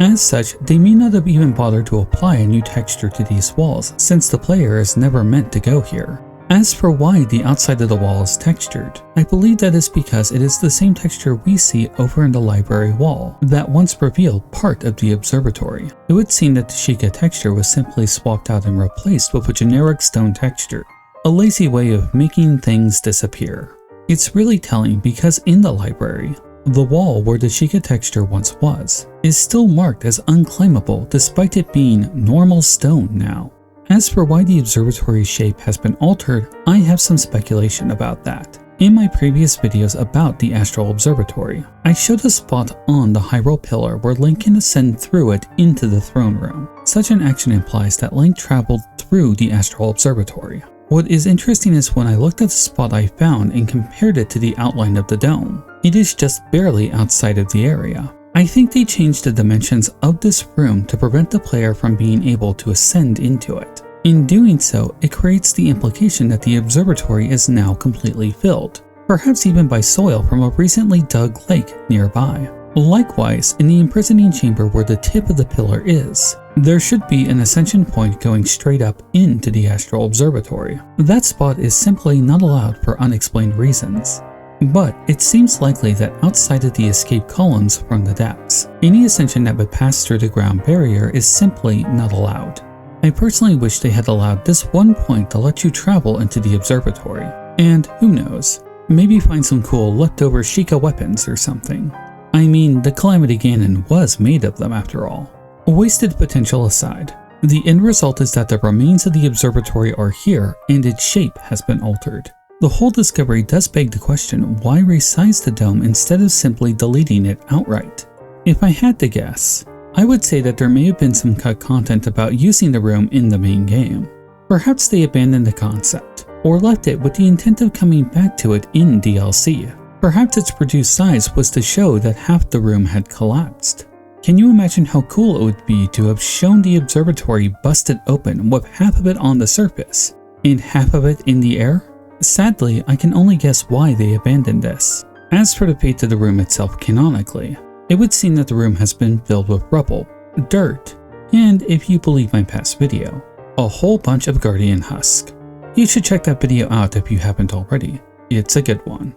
As such, they may not have even bothered to apply a new texture to these walls, since the player is never meant to go here. As for why the outside of the wall is textured, I believe that is because it is the same texture we see over in the library wall that once revealed part of the observatory. It would seem that the Sheikah texture was simply swapped out and replaced with a generic stone texture, a lazy way of making things disappear. It's really telling because in the library, the wall where the Sheikah texture once was is still marked as unclaimable despite it being normal stone now. As for why the observatory shape has been altered, I have some speculation about that. In my previous videos about the Astral Observatory, I showed a spot on the Hyrule Pillar where Link can ascend through it into the throne room. Such an action implies that Link traveled through the Astral Observatory. What is interesting is when I looked at the spot I found and compared it to the outline of the dome, it is just barely outside of the area. I think they changed the dimensions of this room to prevent the player from being able to ascend into it. In doing so, it creates the implication that the observatory is now completely filled, perhaps even by soil from a recently dug lake nearby. Likewise, in the imprisoning chamber where the tip of the pillar is, there should be an ascension point going straight up into the Astral Observatory. That spot is simply not allowed for unexplained reasons. But it seems likely that outside of the escape columns from the depths, any ascension that would pass through the ground barrier is simply not allowed. I personally wish they had allowed this one point to let you travel into the observatory, and who knows, maybe find some cool leftover Sheikah weapons or something. I mean, the Calamity Ganon was made of them after all. Wasted potential aside, the end result is that the remains of the observatory are here and its shape has been altered. The whole discovery does beg the question, why resize the dome instead of simply deleting it outright? If I had to guess, I would say that there may have been some cut content about using the room in the main game. Perhaps they abandoned the concept, or left it with the intent of coming back to it in DLC. Perhaps its produced size was to show that half the room had collapsed. Can you imagine how cool it would be to have shown the observatory busted open with half of it on the surface, and half of it in the air? Sadly, I can only guess why they abandoned this. As for the fate of the room itself canonically, it would seem that the room has been filled with rubble, dirt, and if you believe my past video, a whole bunch of Guardian husk. You should check that video out if you haven't already. It's a good one.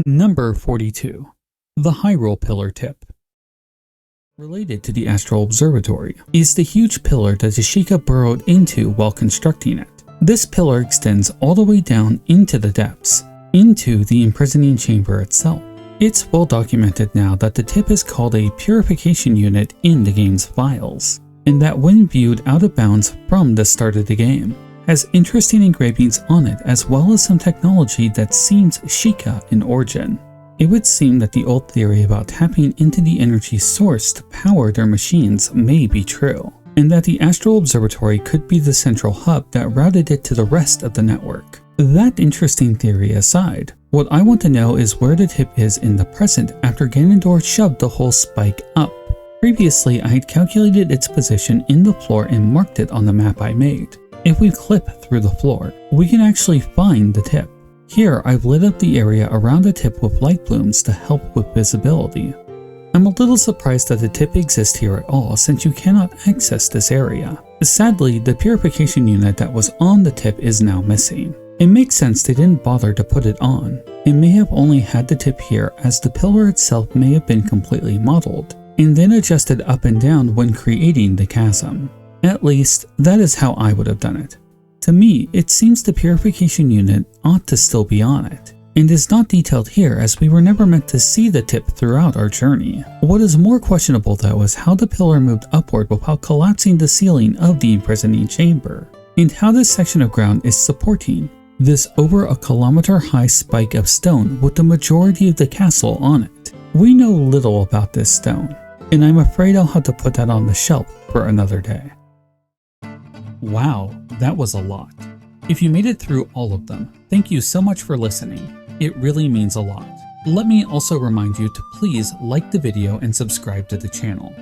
Number 42. The Hyrule Pillar Tip. Related to the Astral Observatory is the huge pillar that the Sheikah burrowed into while constructing it. This pillar extends all the way down into the depths, into the imprisoning chamber itself. It's well documented now that the tip is called a purification unit in the game's files, and that when viewed out of bounds from the start of the game, has interesting engravings on it as well as some technology that seems Sheikah in origin. It would seem that the old theory about tapping into the energy source to power their machines may be true, and that the Astral Observatory could be the central hub that routed it to the rest of the network. That interesting theory aside, what I want to know is where the tip is in the present after Ganondorf shoved the whole spike up. Previously, I had calculated its position in the floor and marked it on the map I made. If we clip through the floor, we can actually find the tip. Here, I've lit up the area around the tip with light blooms to help with visibility. I'm a little surprised that the tip exists here at all since you cannot access this area. Sadly, the purification unit that was on the tip is now missing. It makes sense they didn't bother to put it on. It may have only had the tip here as the pillar itself may have been completely modeled, and then adjusted up and down when creating the chasm. At least, that is how I would have done it. To me, it seems the purification unit ought to still be on it, and is not detailed here as we were never meant to see the tip throughout our journey. What is more questionable though is how the pillar moved upward without collapsing the ceiling of the imprisoning chamber, and how this section of ground is supporting this over a kilometer-high spike of stone with the majority of the castle on it. We know little about this stone, and I'm afraid I'll have to put that on the shelf for another day. Wow, that was a lot. If you made it through all of them, thank you so much for listening. It really means a lot. Let me also remind you to please like the video and subscribe to the channel.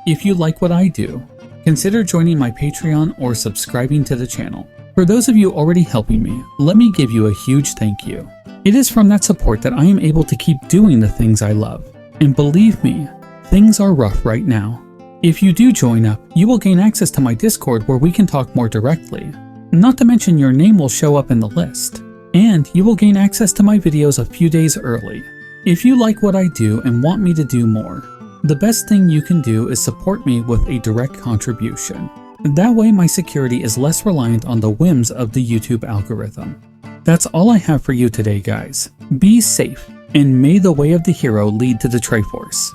If you like what I do, consider joining my Patreon or subscribing to the channel. For those of you already helping me, let me give you a huge thank you. It is from that support that I am able to keep doing the things I love. And believe me, things are rough right now. If you do join up, you will gain access to my Discord where we can talk more directly. Not to mention your name will show up in the list. And you will gain access to my videos a few days early. If you like what I do and want me to do more, the best thing you can do is support me with a direct contribution. That way my security is less reliant on the whims of the YouTube algorithm. That's all I have for you today, guys. Be safe, and may the way of the hero lead to the Triforce.